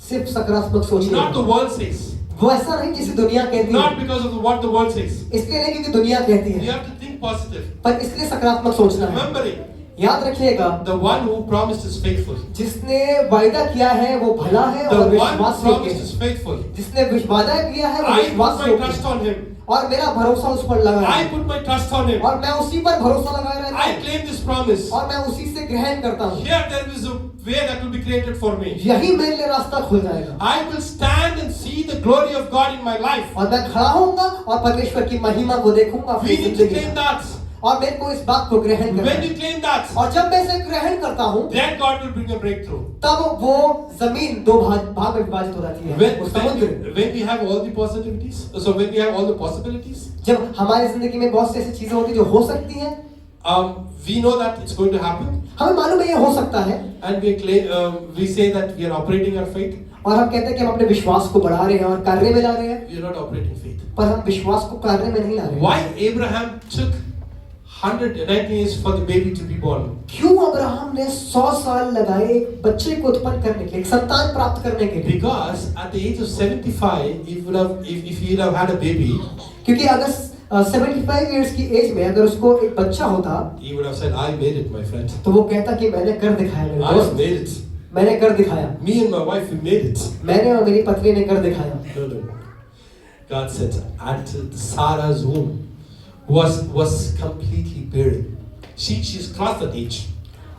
सिर्फ सकारात्मक
Not the
सोचिए
world says.
वो ऐसा नहीं जिसे दुनिया कहती है
Not because of what the world says.
इसलिए नहीं क्योंकि दुनिया कहती
You
है
have to think positive.
पर इसलिए सकारात्मक सोचना है
Remembering
याद रखिएगा
the one who promised is faithful.
जिसने वायदा किया है वो भला है
The
और
one who
विश्वास योग्य
promised is
है
faithful.
जिसने वादा किया है वो
I put
विश्वास
my
योग्य
trust
है
on him.
और मेरा भरोसा उस पर लगा
I
है
put my trust on him.
और मैं उसी पर भरोसा लगाए रहता
I
हूँ
claim this promise.
और मैं उसी से ग्रहण करता हूँ
Here there is a way that will be created for me.
यही मेरे लिए रास्ता खुल जाएगा
I will stand and see the glory of God in my life.
और मैं खड़ा होऊंगा और परमेश्वर की महिमा को देखूंगा अपनी
We need to
जिंदगी
claim
में
that.
और मेरे को इस बात को ग्रहण करना
When
है।
you claim that,
और जब मैं इसे ग्रहण करता हूँ
then God will bring a breakthrough.
तब वो जमीन दो भाग में विभाजित हो जाती है।
When,
वो
when,
समुद्र
when we have all the positivities, so when we have all the possibilities,
जब हमारी जिंदगी में बहुत सी ऐसी चीजें होती हैं जो हो सकती हैं,
we know that it's going to happen,
हमें मालूम है ये हो सकता है,
and we say that we are operating our faith.
और हम कहते हैं कि हम अपने विश्वास को बढ़ा रहे हैं और कार्य में ला रहे हैं,
We are not operating faith.
पर हम विश्वास को कार्य में नहीं ला रहे हैं।
Why Abraham took 190 years for the baby to be born?
क्यों अब्राहम ने 100 साल लगाए एक बच्चे को उत्पन्न करने के लिए, एक संतान प्राप्त करने के लिए?
Because at the age of 75, if he would have had a baby,
क्योंकि अगर 75 इयर्स की एज में अगर उसको एक बच्चा होता,
he would have said, "I made it, my friend.
तो वो कहता कि मैंने कर दिखाया मेरे
I
दोस्त,
made it.
मैंने कर दिखाया,
Me and my wife, we made it."
मैंने और मेरी पत्नी ने कर दिखाया।
No. God said, and Sarah's womb was completely barren. She's crossed that age.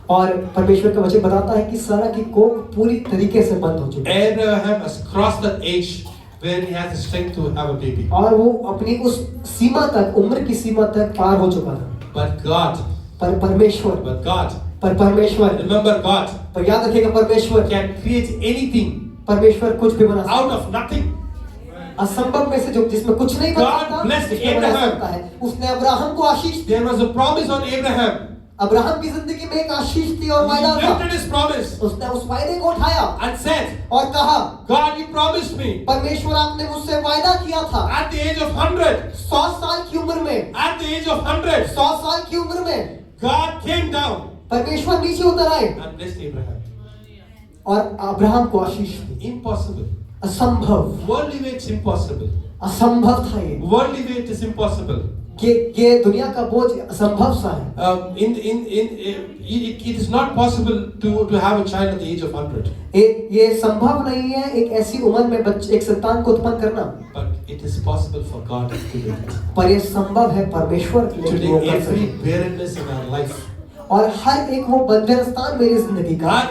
और परमेश्वर का वचन बताता है कि सारा की कोख पूरी तरीके से बंद हो चुकी है
Abraham has crossed that age where he has the strength to have a baby.
और वो अपनी उस सीमा तक, उम्र की सीमा तक पार हो चुका था।
But God,
पर परमेश्वर
remember God
पर याद रखिएगा, परमेश्वर
can create anything
परमेश्वर कुछ भी बना सकता
out of nothing.
है। असंभव में से जो जिसमें कुछ नहीं बन
God
सकता,
blessed
उसमें बना
Abraham.
सकता है। उसने अब्राहम को आशीष दी।
There was a promise on Abraham.
Abraham की जिंदगी में एक आशीष थी और
He
वायदा था।
lifted his promise
उसने उस वायदे को उठाया
and said,
और कहा,
God, you promised me
परमेश्वर आपने मुझसे वायदा किया था
at the age of 100,
100 साल की उम्र में,
at the age of 100,
100 साल की उम्र में
God came down
परमेश्वर नीचे उतर आए
and blessed Abraham.
और अब्राहम को आशीष दी।
Impossible.
असंभव,
Worldly way it's impossible.
असंभव था ये।
Worldly way it is impossible.
ये दुनिया का बोझ असंभव सा है।
It is not possible to have a child at the age of 100.
ये संभव नहीं है एक ऐसी उम्र में बच्चे, एक संतान को उत्पन्न करना,
But it is possible for God to do it.
पर ये संभव है परमेश्वर के लिए कि वो
Today,
कर
every
सके।
barrenness in our life,
और हर एक वो बंजर स्थान मेरी जिंदगी का,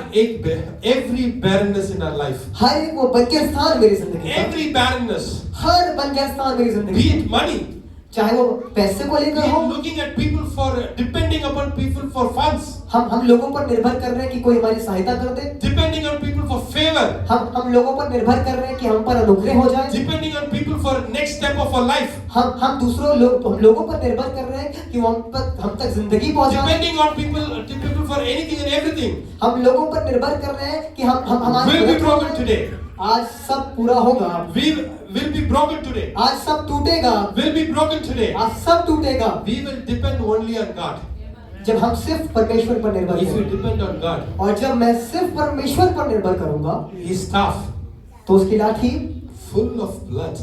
every barrenness in our life,
हर एक वो बंजर स्थान मेरी जिंदगी का,
every barrenness,
हर बंजर स्थान मेरी जिंदगी
be
का,
it money,
चाहे वो पैसे को
be
लेकर हो,
it looking at people for depending upon people for funds,
हम लोगों पर निर्भर कर रहे हैं कि कोई हमारी सहायता कर दे,
depending on people for favor,
हम लोगों पर निर्भर कर रहे हैं कि हम पर अनुग्रह हो जाए,
depending on people for next step of our life,
हम लोगों पर निर्भर कर रहे हैं कि वो हम तक जिंदगी पहुंचाए,
depending on people for anything and everything,
हम लोगों पर निर्भर कर रहे हैं कि हम हमारी
will be
मदद
broken
करें।
today.
आज सब पूरा होगा,
We will be broken today.
आज सब टूटेगा,
Will be broken today.
आज सब टूटेगा
We will depend only on God.
जब हम सिर्फ परमेश्वर पर निर्भर
If we
करेंगे।
depend on God,
और जब मैं सिर्फ परमेश्वर पर निर्भर करूंगा
His staff
तो उसकी लाठी
full of blood,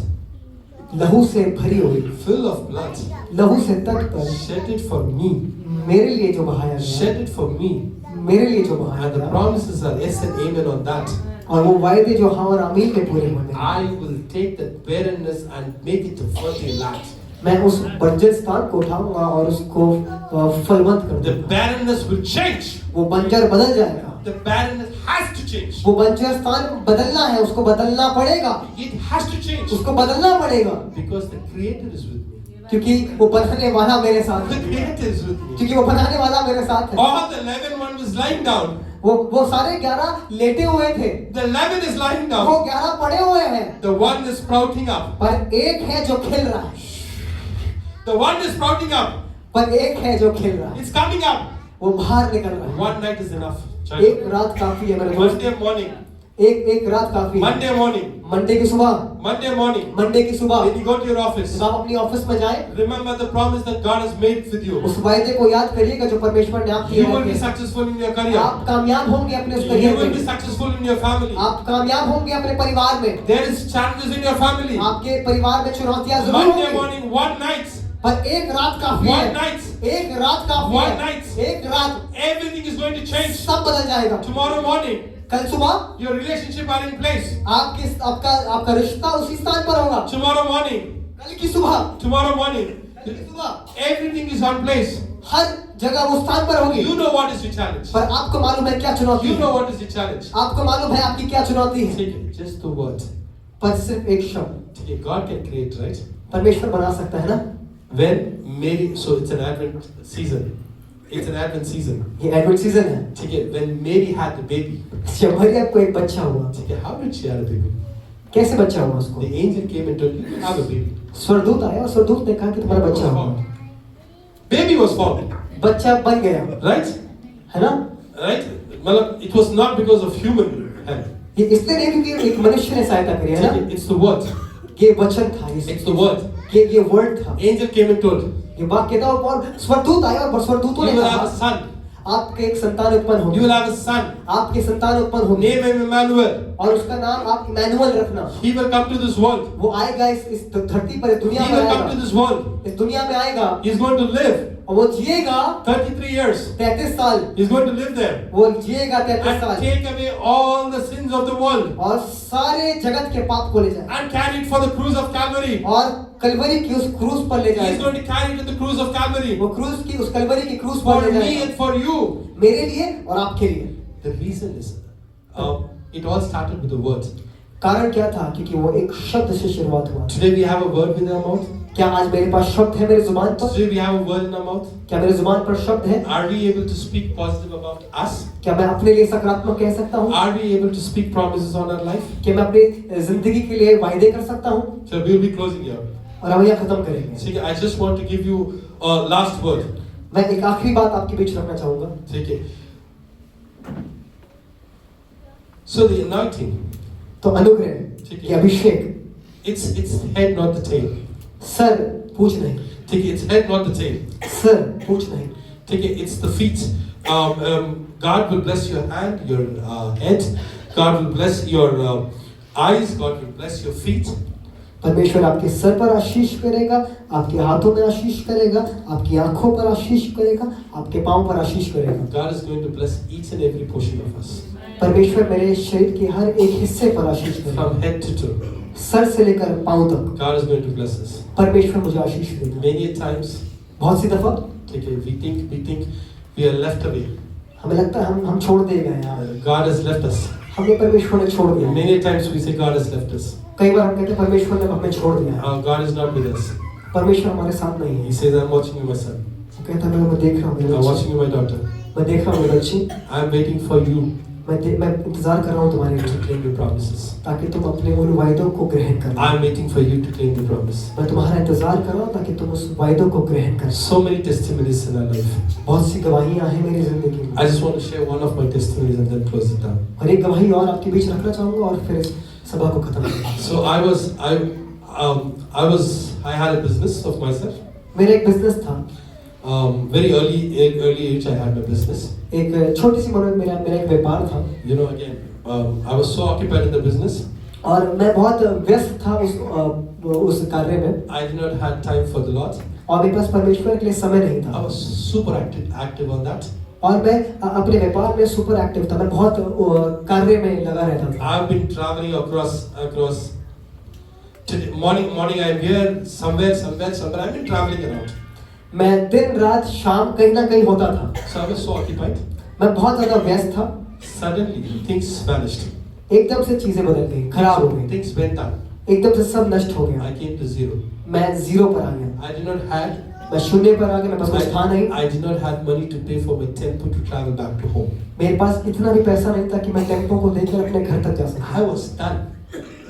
लहू से भरी हुई,
full of blood,
लहू से तट पर
shed it for me,
मेरे लिए जो बहाया गया,
shed it for me.
मेरे लिए जो बहाया
And the
गया,
promises are yes and amen on that.
और वो वायदे जो हाँ और आमीन में पूरे होने,
I will take that barrenness and make it a fertile land.
मैं उस बंजर स्थान को उठाऊंगा और उसको फलवंत कर
The
दूंगा।
barrenness will change.
वो बंजर बदल जाएगा,
The barrenness has to change.
वो बंजर स्थान बदलना है, उसको बदलना पड़ेगा,
It has to change.
उसको बदलना पड़ेगा,
Because the Creator is with me.
क्योंकि वो बनाने वाला मेरे साथ
The
है,
Creator is with me.
क्योंकि वो बनाने वाला मेरे साथ है।
All the 11 one was lying down.
वो सारे 11 लेटे हुए थे,
The 11 is lying
वो
down.
11 पड़े हुए हैं,
The one is sprouting up.
पर एक है जो खिल रहा है,
The one is sprouting up.
पर एक है जो खिल रहा है,
It's coming up.
वो बाहर निकल रहा है।
One night is enough.
एक रात काफी है मेरे दोस्त,
Monday morning.
एक रात काफी है।
Monday morning.
मंडे की सुबह,
Monday morning.
मंडे की सुबह
When you go to your office,
जब आप अपनी ऑफिस में जाएं,
remember the promise that God has made with you.
उस वायदे को याद करिएगा जो परमेश्वर ने आपके
You will be successful in your career.
आप कामयाब होंगे अपने उस
You
करियर
will be
में,
successful in your family.
आप कामयाब होंगे अपने परिवार में,
There is challenges in your family.
आपके परिवार में चुनौतियां जरूर
Monday
होंगी,
morning, one night.
पर एक रात काफी
One
है,
night.
एक रात काफी
One
है,
night.
एक रात
Everything is going to change.
सब बदल जाएगा।
Tomorrow morning,
कल सुबह
your relationship are in place.
आपका रिश्ता उसी स्थान पर होगा।
Tomorrow morning,
कल की सुबह,
tomorrow morning,
कल की सुबह
everything is on place.
हर जगह वो स्थान पर होगी।
You know what is the challenge.
पर आपको मालूम है क्या चुनौती
You
है,
know what is the challenge.
आपको मालूम है आपकी क्या चुनौती है,
Take it, just the word.
पर सिर्फ एक शब्द
Okay, God can create, right?
परमेश्वर बना सकता है ना,
When Mary, so it's an Advent season. It's an Advent season.
ये एडवेंट सीजन है।
ठीक है, when Mary had the baby,
जब मरियम को एक बच्चा हुआ,
ठीक है, how did she have a baby?
कैसे बच्चा हुआ उसको?
The angel came and told you to have a baby.
स्वर्गदूत आया और स्वर्गदूत ने कहा कि तुम्हारा बच्चा होगा।
Baby was formed,
बच्चा बन गया,
right?
है ना?
Right? मतलब it was not because of human help.
ये इसलिए नहीं क्योंकि एक मनुष्य ने सहायता करी, है ना?
It's the word.
ये वचन था,
It's the word.
ये वर्ड था।
Angel came and told,
ये वाक्य था और स्वर्गदूत आया और स्वर्गदूतों
you
ने
will
कहा,
have a son.
आपके एक संतान उत्पन्न
You
होगी,
will have a son.
आपके संतान उत्पन्न होगी
Name him Emmanuel.
और उसका नाम आप इमैनुअल रखना।
He will come to this world.
वो आएगा इस धरती पर, इस दुनिया
He
पर
will come to
आएगा,
this world.
इस दुनिया में आएगा
He is going to live
और वो जिएगा
33 years.
33 साल,
He is going to live there
वो जिएगा 33
and
साल
take away all the sins of the world
और सारे जगत के पाप को ले जाए
and carry it for the cruise of Calvary.
और कलवरी की उस क्रूस पर ले
He is
जाए।
going to carry it to the cruise of Calvary
वो क्रूस की उस कलवरी की क्रूस
for
पर ले
me
जाए,
and for you.
मेरे लिए और आपके लिए।
The reason is, it all started with the word.
कारण क्या था? क्योंकि वो एक शब्द से शुरुआत हुआ।
Today we have a word in our mouth.
क्या आज मेरे पास शब्द है मेरे जुबान पर?
Today we have a word in our mouth.
क्या मेरे जुबान पर शब्द है?
Are we able to speak positive about us?
क्या मैं अपने लिए सकारात्मक कह सकता हूँ?
Are we able to speak promises on our life?
क्या मैं अपनी जिंदगी के लिए वायदे कर सकता हूँ?
So we'll be closing here.
और हम यहाँ खत्म करेंगे।
ठीक है, I just want to give you a last word.
मैं एक आखिरी बात आपके बीच रखना चाहूँगा।
ठीक है. So the anointing,
तो अनुग्रह,
ठीक है।
ये अभिषेक,
it's head not the tail.
Sir पूछ नहीं,
ठीक है, it's head not the tail.
Sir पूछ नहीं,
ठीक है, it's the feet. God will bless your hand, your head. God will bless your eyes. God will bless your feet.
परमेश्वर आपके सर पर आशीष करेगा, आपके हाथों में आशीष करेगा, आपकी आंखों पर आशीष करेगा, आपके पांव पर आशीष करेगा।
God is going to bless each and every portion of us,
परमेश्वर मेरे शरीर के हर एक हिस्से पर आशीष करेगा,
from head to toe.
Sir से लेकर पांव तक।
God is going to bless us.
परमेश्वर मुझे आशीष देगा।
Many times,
बहुत सी दफा
ठीक है, we think we are left away.
हमें लगता है हम छोड़ दिए गए हैं,
God has left us.
हमें परमेश्वर ने छोड़ दिया है।
Many times we say God has left us.
कई बार हम कहते हैं परमेश्वर ने हमें छोड़ दिया है,
God is not with us.
परमेश्वर हमारे साथ नहीं
He
है।
says, I'm watching you, my son.
वो कहता है मैं देख रहा हूँ मेरे
I'm
बच्चे,
watching you, my daughter.
मैं देख रहा हूँ मेरे बच्ची,
I'm waiting for you
मैं इंतजार कर रहा हूँ तुम्हारे
to
लिए,
claim your promises.
ताकि तुम अपने उन वायदों को ग्रहण कर लो।
I'm waiting for you to claim the promise.
मैं तुम्हारा इंतजार कर रहा हूँ ताकि तुम उस वायदों को ग्रहण कर।
So many testimonies in our life.
बहुत सी गवाहियाँ हैं मेरी जिंदगी में,
I just want to share one of my testimonies and then close it down.
और एक गवाही और आपके बीच रखना चाहूँगा और फिर इस सभा को खत्म करूँगा।
So I had a business of myself.
मेरा एक बिजनेस था,
Very early age I had my business.
एक छोटी सी उम्र में मेरा एक व्यापार था,
You know, again, I was so occupied in the business.
और मैं बहुत व्यस्त था उस कार्य में,
I did not have time for the Lord.
और मेरे पास परमेश्वर के लिए समय नहीं
I
था,
was super active on that.
और मैं अपने व्यापार में सुपर एक्टिव था, मैं बहुत कार्य में लगा रहता था।
I've been traveling across. Today, morning I am here, somewhere. I've been traveling around.
मैं दिन रात शाम कहीं ना कहीं होता था,
So I was so occupied.
मैं बहुत ज्यादा व्यस्त था।
Suddenly, things vanished.
एकदम से चीजें बदल गई, खराब हो गई,
Things went down.
एकदम से सब नष्ट हो गया,
I came to zero.
मैं जीरो पर आ गया,
I did not have.
मैं शून्य पर आ गया, मेरे पास कुछ था नहीं,
I did not have money to pay for my tempo to travel back to home.
मेरे पास इतना भी पैसा नहीं था कि मैं टेम्पो को लेकर अपने घर तक जा सकता।
I was done.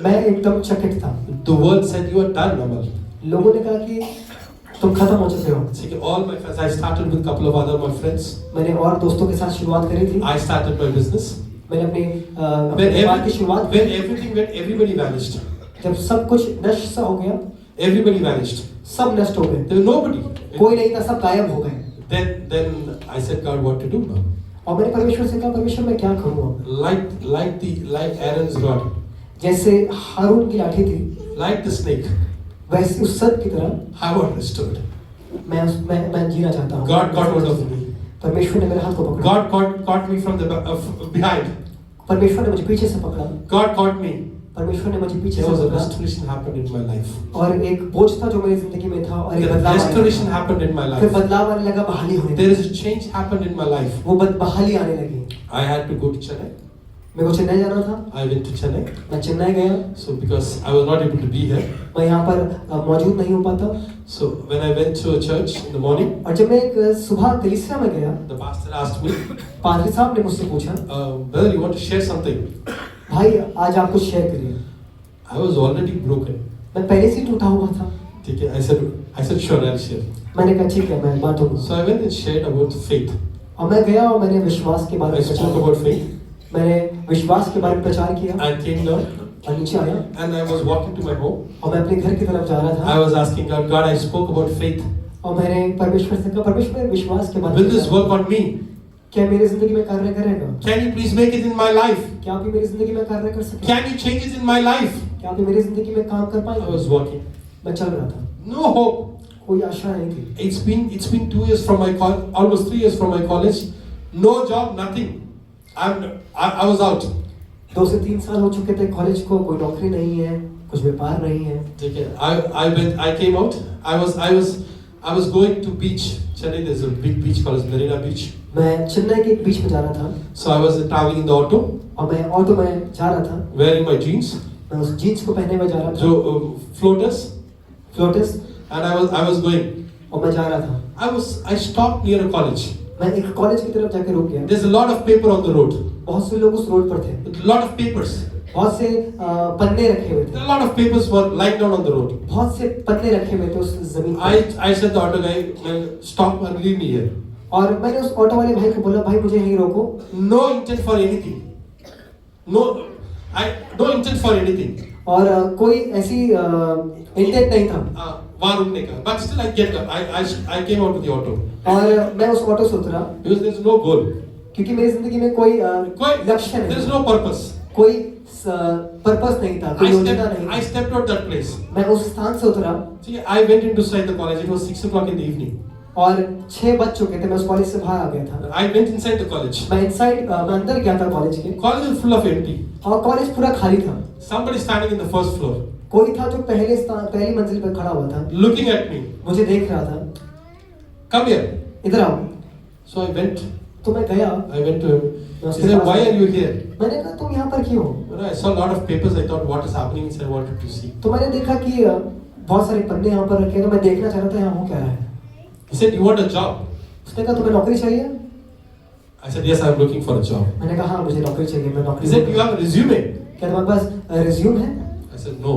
मैं एकदम चकित था।
The world said you are done, Namal.
लोगों ने कहा कि तुम खत्म हो चुके हो।
So all my friends, I started with a couple of other my friends.
मैंने और दोस्तों के साथ शुरुआत करी थी,
I started my business.
मैंने अपने
When
व्यापार की शुरुआत,
everything went, everybody vanished.
जब सब कुछ नष्ट सा हो गया,
Everybody vanished.
सब नष्ट हो गए,
There was nobody.
कोई नहीं था, सब गायब हो गए।
Then I said, God, what to do now?
और मैंने परमेश्वर से कहा, परमेश्वर मैं क्या करूँ अब?
Like Aaron's rod,
जैसे हारून की लाठी थी,
like the snake,
वैसे उस सर्प की तरह
I was restored.
मैं जीना चाहता हूँ।
God got hold of me.
परमेश्वर ने मेरे हाथ को पकड़ा,
God caught me from the behind.
परमेश्वर ने मुझे पीछे से पकड़ा,
God caught me.
परमेश्वर ने मुझे पीछे
There
से
was a
पकड़ा,
restoration happened in my life.
और एक बोझ था जो मेरी जिंदगी में था, और एक
The
बदलाव आने
restoration
लगा।
happened in my
फिर
life.
बदलाव आने लगा, बहाली होने
There
लगी,
is a change happened in my life.
वो बहाली आने लगी।
I had to go to Chennai.
मेरे को चेन्नई जाना था,
I went to Chennai.
मैं चेन्नई गया।
So because I was not able to be here,
मैं यहाँ पर मौजूद नहीं हो पाता।
so when I went to a church in the morning,
और जब मैं एक सुबह कलीसिया में गया,
the pastor asked me,
पादरी साहब ने मुझसे पूछा,
"Brother, you want to share something?"
भाई आज आप कुछ शेयर करिए।
I was already broken.
मैं पहले से टूटा हुआ था।
ठीक है, I said sure I'll share.
मैंने कहा ठीक है, मैं बांटूंगा।
So I went and shared about faith.
और मैं गया और मैंने विश्वास के बारे
I
में
spoke
प्रचार
about faith
मैंने विश्वास के बारे में प्रचार किया
and came down
और नीचे आया
and I was walking to my home.
और मैं अपने घर की तरफ जा रहा
I
था
was asking God, God, I spoke about faith.
और मैंने परमेश्वर से कहा, परमेश्वर विश्वास के बारे
Will
में
this work on me?
क्या मेरी जिंदगी में कार्य करेगा?
Can you please make it in my life?
क्या आप ये मेरी जिंदगी में कार्य कर सकें?
Can you change it in my life?
क्या आप ये मेरी जिंदगी में काम कर
I
पाएंगे?
was walking.
मैं चल रहा था,
No hope.
कोई आशा नहीं थी।
It's been 2 years from my almost 3 years from my college. No job, nothing. I was out.
2 से 3 साल हो चुके थे कॉलेज को, कोई नौकरी नहीं है, कुछ व्यापार नहीं है।
ठीक है, I came out. I was going to beach. Chennai, there's a big beach called Marina Beach.
मैं चेन्नई के एक बीच में जा रहा था
So I was traveling in the auto,
और मैं ऑटो में जा रहा था।
wearing my jeans,
मैं उस जीन्स को पहने हुए जा रहा
जो
था,
floaters,
floats,
and I was going.
और मैं जा रहा था।
I stopped near a college.
मैं एक कॉलेज की तरफ जाके रुक गया।
There's a lot of paper on the road.
बहुत से लोग उस रोड पर थे,
A lot of papers.
बहुत से पन्ने रखे हुए थे,
A lot of papers were lying down on the road.
बहुत से पन्ने रखे हुए थे उस जमीन पर।
I said the auto guy, stop and leave me here.
और मैंने उस ऑटो वाले भाई को बोला, भाई मुझे यहीं रोको।
No intent for anything. No intent for anything.
और कोई ऐसी इंटेंट नहीं था।
वहाँ रुकने का. But still I get up. I came out of the auto.
और मैं उस ऑटो से उतरा
Because there's no goal.
क्योंकि मेरी जिंदगी में कोई लक्ष्य नहीं,
There's no purpose.
कोई पर्पस नहीं था, कोई योजना नहीं
I
थी।
stepped out that place.
मैं उस स्थान से उतरा
See, I went inside the college. It was 6 o'clock in the evening.
और 6 बज चुके थे, मैं उस कॉलेज से बाहर आ गया था।
I went inside the college.
मैं अंदर गया था कॉलेज के,
College is full of empty.
और कॉलेज पूरा खाली था।
Somebody standing in the first floor,
कोई था जो पहली मंजिल पर खड़ा हुआ था,
looking at me.
मुझे देख रहा था।
Come here.
इधर आओ।
So I went.
तो मैं गया,
I went to him. He said, "Why are you here?"
मैंने कहा तुम यहाँ पर क्यों हो?
When I saw a lot of papers, I thought, "What is happening?" So I wanted to see.
तो मैंने देखा कि बहुत सारे पन्ने यहाँ पर रखे हैं, तो मैं देखना चाह रहा था यहाँ हो क्या रहा है।
He said, "You want a job?"
उसने कहा तुम्हें नौकरी चाहिए?
I said, "Yes, I'm looking for a job."
मैंने कहा हाँ मुझे नौकरी चाहिए, मैं नौकरी।
He said, "You have a resume?"
क्या तुम्हारे पास रिज्यूम है?
I said, "No."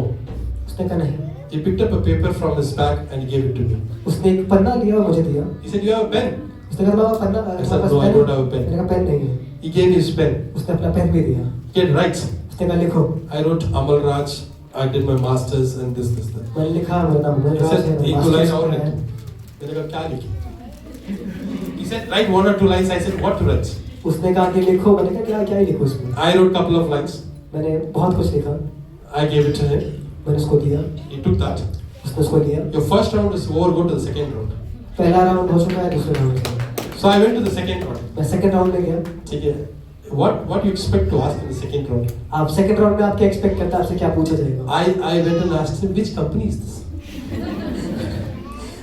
उसने कहा नहीं।
He picked up a paper from his bag and gave it to me.
उसने एक पन्ना लिया और मुझे दिया।
He said, "You have a pen?"
उसने कहा तुम्हारा पन्ना
I
तुम्हारे
said,
पास
"No, I
पेन है?"
don't have a pen.
मैंने कहा पेन नहीं है।
He gave me his pen.
उसने अपना पेन भी दिया।
He had writes.
उसने कहा लिखो।
I wrote Amal Raj. I did my masters and this, that.
मैंने लिखा मेरा नाम
He
राज
said,
है,
"एक दो
मास्टर्स
लाइन और
किया
लिख."
है।
मैंने कहा क्या लिखूं? He said, "Write 1 or 2 lines." I said, "What to write?"
उसने कहा कि लिखो। मैंने कहा क्या क्या ही लिखो इसमें।
I wrote couple of lines.
मैंने बहुत कुछ लिखा,
I gave it to him.
मैंने उसको दिया,
He took that.
उसने उसको दिया।
Your first round is over. Go to the second round.
पहला राउंड हो चुका है, दूसरे राउंड में
So I went to the second round.
मैं सेकंड राउंड में गया।
ठीक है. What you expect to ask in the second round?
आप सेकंड राउंड में आप क्या एक्सपेक्ट करते हैं, आपसे क्या पूछा जाएगा?
I went and asked him, which company is this?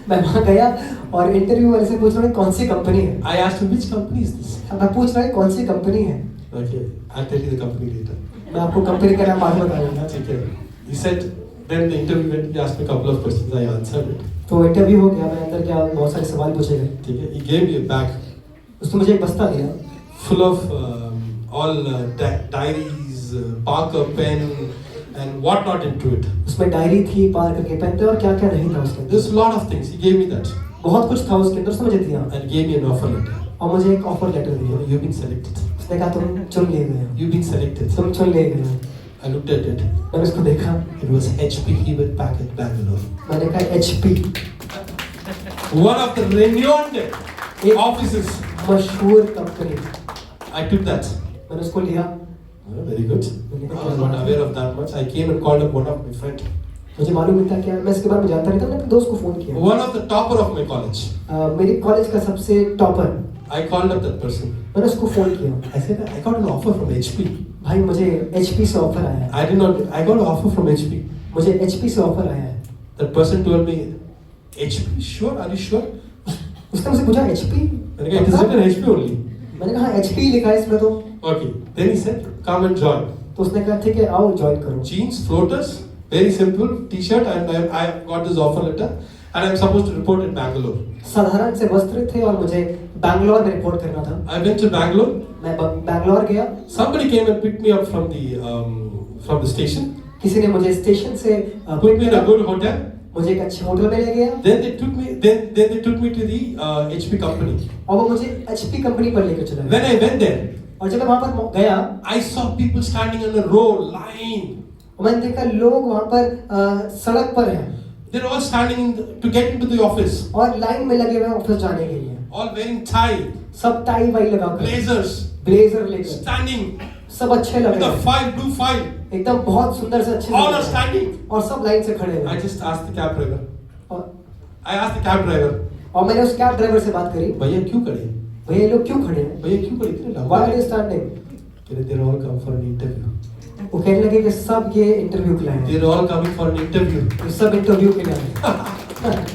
मैं वहाँ गया और इंटरव्यू वाले से पूछ रहा हूँ कौन सी कंपनी है।
I asked him, which company is this?
मैं पूछ रहा हूँ कौन सी कंपनी है।
Okay, I'll tell you the company later.
मैं आपको कंपनी का नाम बाद में बताऊंगा।
ठीक है. He said, then the interview went. He asked me a couple of questions. I answered it.
तो इंटरव्यू हो गया, मैं अंदर गया, बहुत सारे सवाल पूछे गए।
ठीक है. He gave me a bag
उसने मुझे एक बस्ता दिया,
full of all diaries, Parker pen, and whatnot into it.
उसमें डायरी थी, पार्कर के पेन थे और क्या क्या नहीं था उसके अंदर।
There's a lot of things. He gave me that
बहुत कुछ था उसके अंदर, उसने मुझे दिया
and gave me an offer letter.
और मुझे एक ऑफर लेटर दिया।
You've been selected.
उसने कहा तुम चुन लिए गए हो,
You've been selected.
तुम चुन लिए गए हो।
I looked at it.
मैंने उसको देखा,
It was HP Hewitt Packard, Bangalore.
मैंने कहा HP,
One of the renowned offices.
मशहूर कंपनी।
I took that.
मैंने उसको लिया।
Oh, very good. I was not aware of that much. I came and called up one of my friends.
मुझे मालूम नहीं था क्या, मैं इसके बारे में जानता नहीं था। मैंने अपने दोस्त को फोन किया।
One of the topper of my college.
मेरी कॉलेज का सबसे topper.
I called up that person.
मैंने उसको फोन किया।
I said, I got an offer from HP.
भाई मुझे HP से ऑफर आया है।
I got an offer from HP.
मुझे HP से ऑफर आया है।
That person told me, HP? Sure? Are you sure?
उसने मुझे पूछा HP?
मैंने कहा, it is written HP only.
मैंने कहा HP लिखा है इसमें तो।
Okay. Then he said, come and join.
तो उसने कहा ठीक है आओ ज्वाइन करो।
Jeans, floaters, very simple t-shirt, and I got this offer letter, and I'm supposed to report in Bangalore.
साधारण से वस्त्र थे और मुझे बैंगलोर में रिपोर्ट करना था।
I went to Bangalore.
मैं बैंगलोर गया।
Somebody came and picked me up from the station.
किसी ने मुझे स्टेशन से
Put me in a good hotel.
मुझे एक अच्छे होटल में ले गया।
Then they took me to the HP company.
और वो मुझे HP कंपनी पर लेकर चला
When
गया।
I went there,
और जब मैं वहाँ पर गया,
I saw people standing in a row, line.
मैंने देखा लोग वहाँ पर सड़क पर हैं।
They're all standing to get into the office.
और लाइन में लगे हुए हैं ऑफिस जाने के लिए।
All wearing tie,
सब टाई वाई लगाकर,
blazers,
ब्लेजर लेकर,
standing
सब अच्छे लग
with
रहे
a
हैं।
file, blue file.
एकदम बहुत सुंदर से अच्छे
All
लग
are
रहे हैं।
standing.
और सब लाइन से खड़े
I
हैं।
just asked the cab driver.
और
I asked the cab driver,
मैंने उस कैब ड्राइवर से बात करी,
भैया क्यों खड़े?
भैया ये लोग क्यों खड़े हैं?
भैया क्यों खड़े? इतने
Why are
लंबे?
they standing?
They're all come for an interview.
वो कहने लगे कि सब ये इंटरव्यू के लिए हैं।
They're all coming for an interview.
ये सब इंटरव्यू के लिए हैं।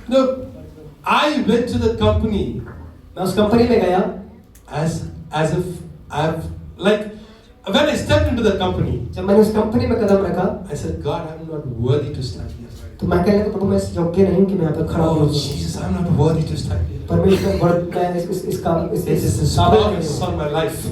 Look, I went to the company
मैं उस कंपनी में गया,
as if I've like when I stepped into the company,
जब मैंने उस कंपनी में कदम रखा,
I said, God, I'm not worthy to stand here.
तो मैं कहने लगा प्रभु मैं इस योग्य नहीं हूँ कि मैं यहाँ पर खड़ा
Oh
हूँ।
Jesus, I'm not worthy to stand here.
परमेश्वर मैं इस काम
It is His
काबिल
promise
नहीं हूँ।
on my life.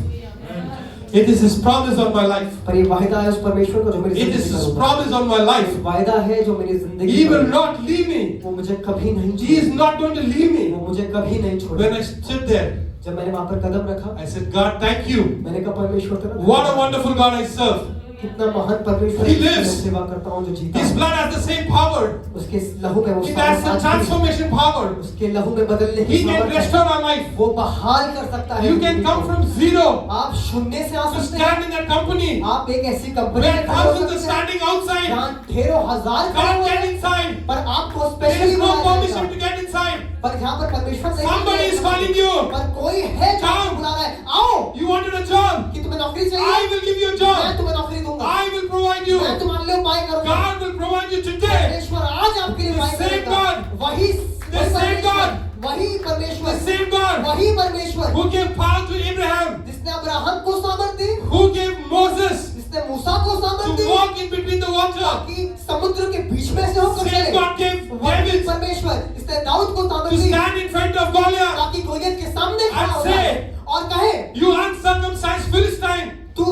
It is His promise on my life.
पर ये वायदा है उस परमेश्वर का जो मेरी
It is
जिंदगी
His
का होगा।
promise on my life.
वायदा है जो मेरी जिंदगी
He
का
will
होगा।
not leave me.
वो मुझे कभी नहीं
He is
छोड़ेगा।
not going to leave me.
वो मुझे कभी नहीं
When
छोड़ेगा।
I stood there,
जब मैंने वहाँ पर कदम रखा,
I said, God, thank you.
मैंने कहा परमेश्वर तेरा
What a wonderful God I serve.
कितना महान परमेश्वर
He
है,
lives.
मैं सेवा करता हूँ जो जीता
His
है।
blood has the same power.
उसके लहू में वो
It
सारा
has the
साथ है।
transformation power.
उसके लहू में बदलने की
He can
सामर्थ है।
restore our life.
वो बहाल कर सकता है।
You can come from zero
आप शून्य से आ
to
सकते हैं।
stand in that company
आप एक ऐसी कंपनी
where
में खड़े हो
thousands are
सकते हैं
standing outside.
जहाँ ढेरों हजार खड़े
Can't
हुए
get
हैं,
inside.
पर आपको
There
स्पेशली
is no
बुलाया
permission
जाएगा।
to get inside.
पर जहाँ पर परमेश्वर नहीं
Somebody is calling you.
पर कोई है जो
Come.
आपको बुला रहा है, आओ
You wanted a job.
कि तुम्हें नौकरी
I
चाहिए,
will give you a
मैं
job.
तुम्हें नौकरी दूंगा,
I will provide you.
मैं तुम्हारे लिए उपाय करूंगा।
God will provide you today.
परमेश्वर आज आपके लिए
The
उपाय
same
करेगा।
God.
वही
The same God.
वही
The
परमेश्वर,
same God
वही परमेश्वर
who gave power to Abraham,
जिसने अब्राहम को सामर्थ दी,
who gave Moses
जिसने मूसा को सामर्थ
to
the
walk in between the water.
कि समुद्र के बीच में से होकर
Same
चले,
God gave
वही
David
परमेश्वर जिसने दाऊद को सामर्थ
to
the
stand in front of Goliath.
ताकि गोलियत के सामने खड़ा
And
हो
say,
जाए और कहे
You uncircumcised Philistine.
तू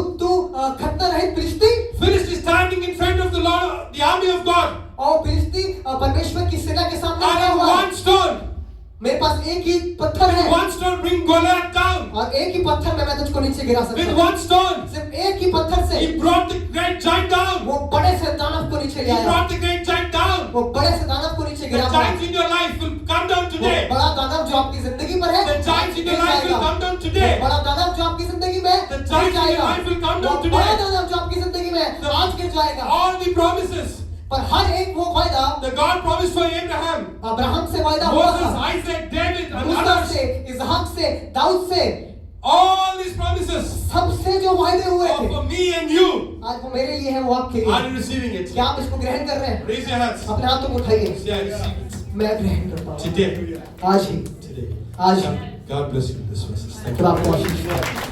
खतना रहित फिलिस्ती,
Philistine standing in front of the Lord, the army of God.
और फिलिस्ती परमेश्वर की सेना के सामने खड़ा
And in
हुआ है।
one stone,
मेरे पास एक ही पत्थर है
one stone bring Goliath down.
और एक ही पत्थर में मैं तुझको नीचे गिरा सकता
With
हूँ।
one stone,
सिर्फ एक ही पत्थर से
he brought the great giant down.
वो बड़े से दानव को नीचे ले
He
आया।
brought the great giant down.
वो बड़े से दानव को नीचे
The
गिरा।
giants in your life will come down
वो
today.
बड़ा दानव जो आपकी जिंदगी पर है,
The giants in your life will come down today.
वो बड़ा दानव जो आपकी जिंदगी में
The
गिर
giants in your
जाएगा।
life will come down
वो
today.
बड़ा दानव जो आपकी जिंदगी में आज गिर जाएगा।
All the promises
पर हर एक वो वायदा
that God promised for Abraham,
Abraham से वायदा हुआ
Moses,
था,
Isaac, David, and
Musa
others.
से, इसहाक से, दाऊद से,
All these promises
सबसे जो वायदे हुए
are
थे
for me and you.
आज वो मेरे लिए है, वो आपके लिए
Are
है।
you receiving it?
क्या आप इसको ग्रहण कर रहे हैं?
Raise your hands.
अपने हाथों को उठाइए।
Say, I receive it.
मैं ग्रहण करता हूँ
Today.
आज ही।
Today.
आज ही।
God bless you with this verses. Thank
खुदा
you.
आपको आशीष दे।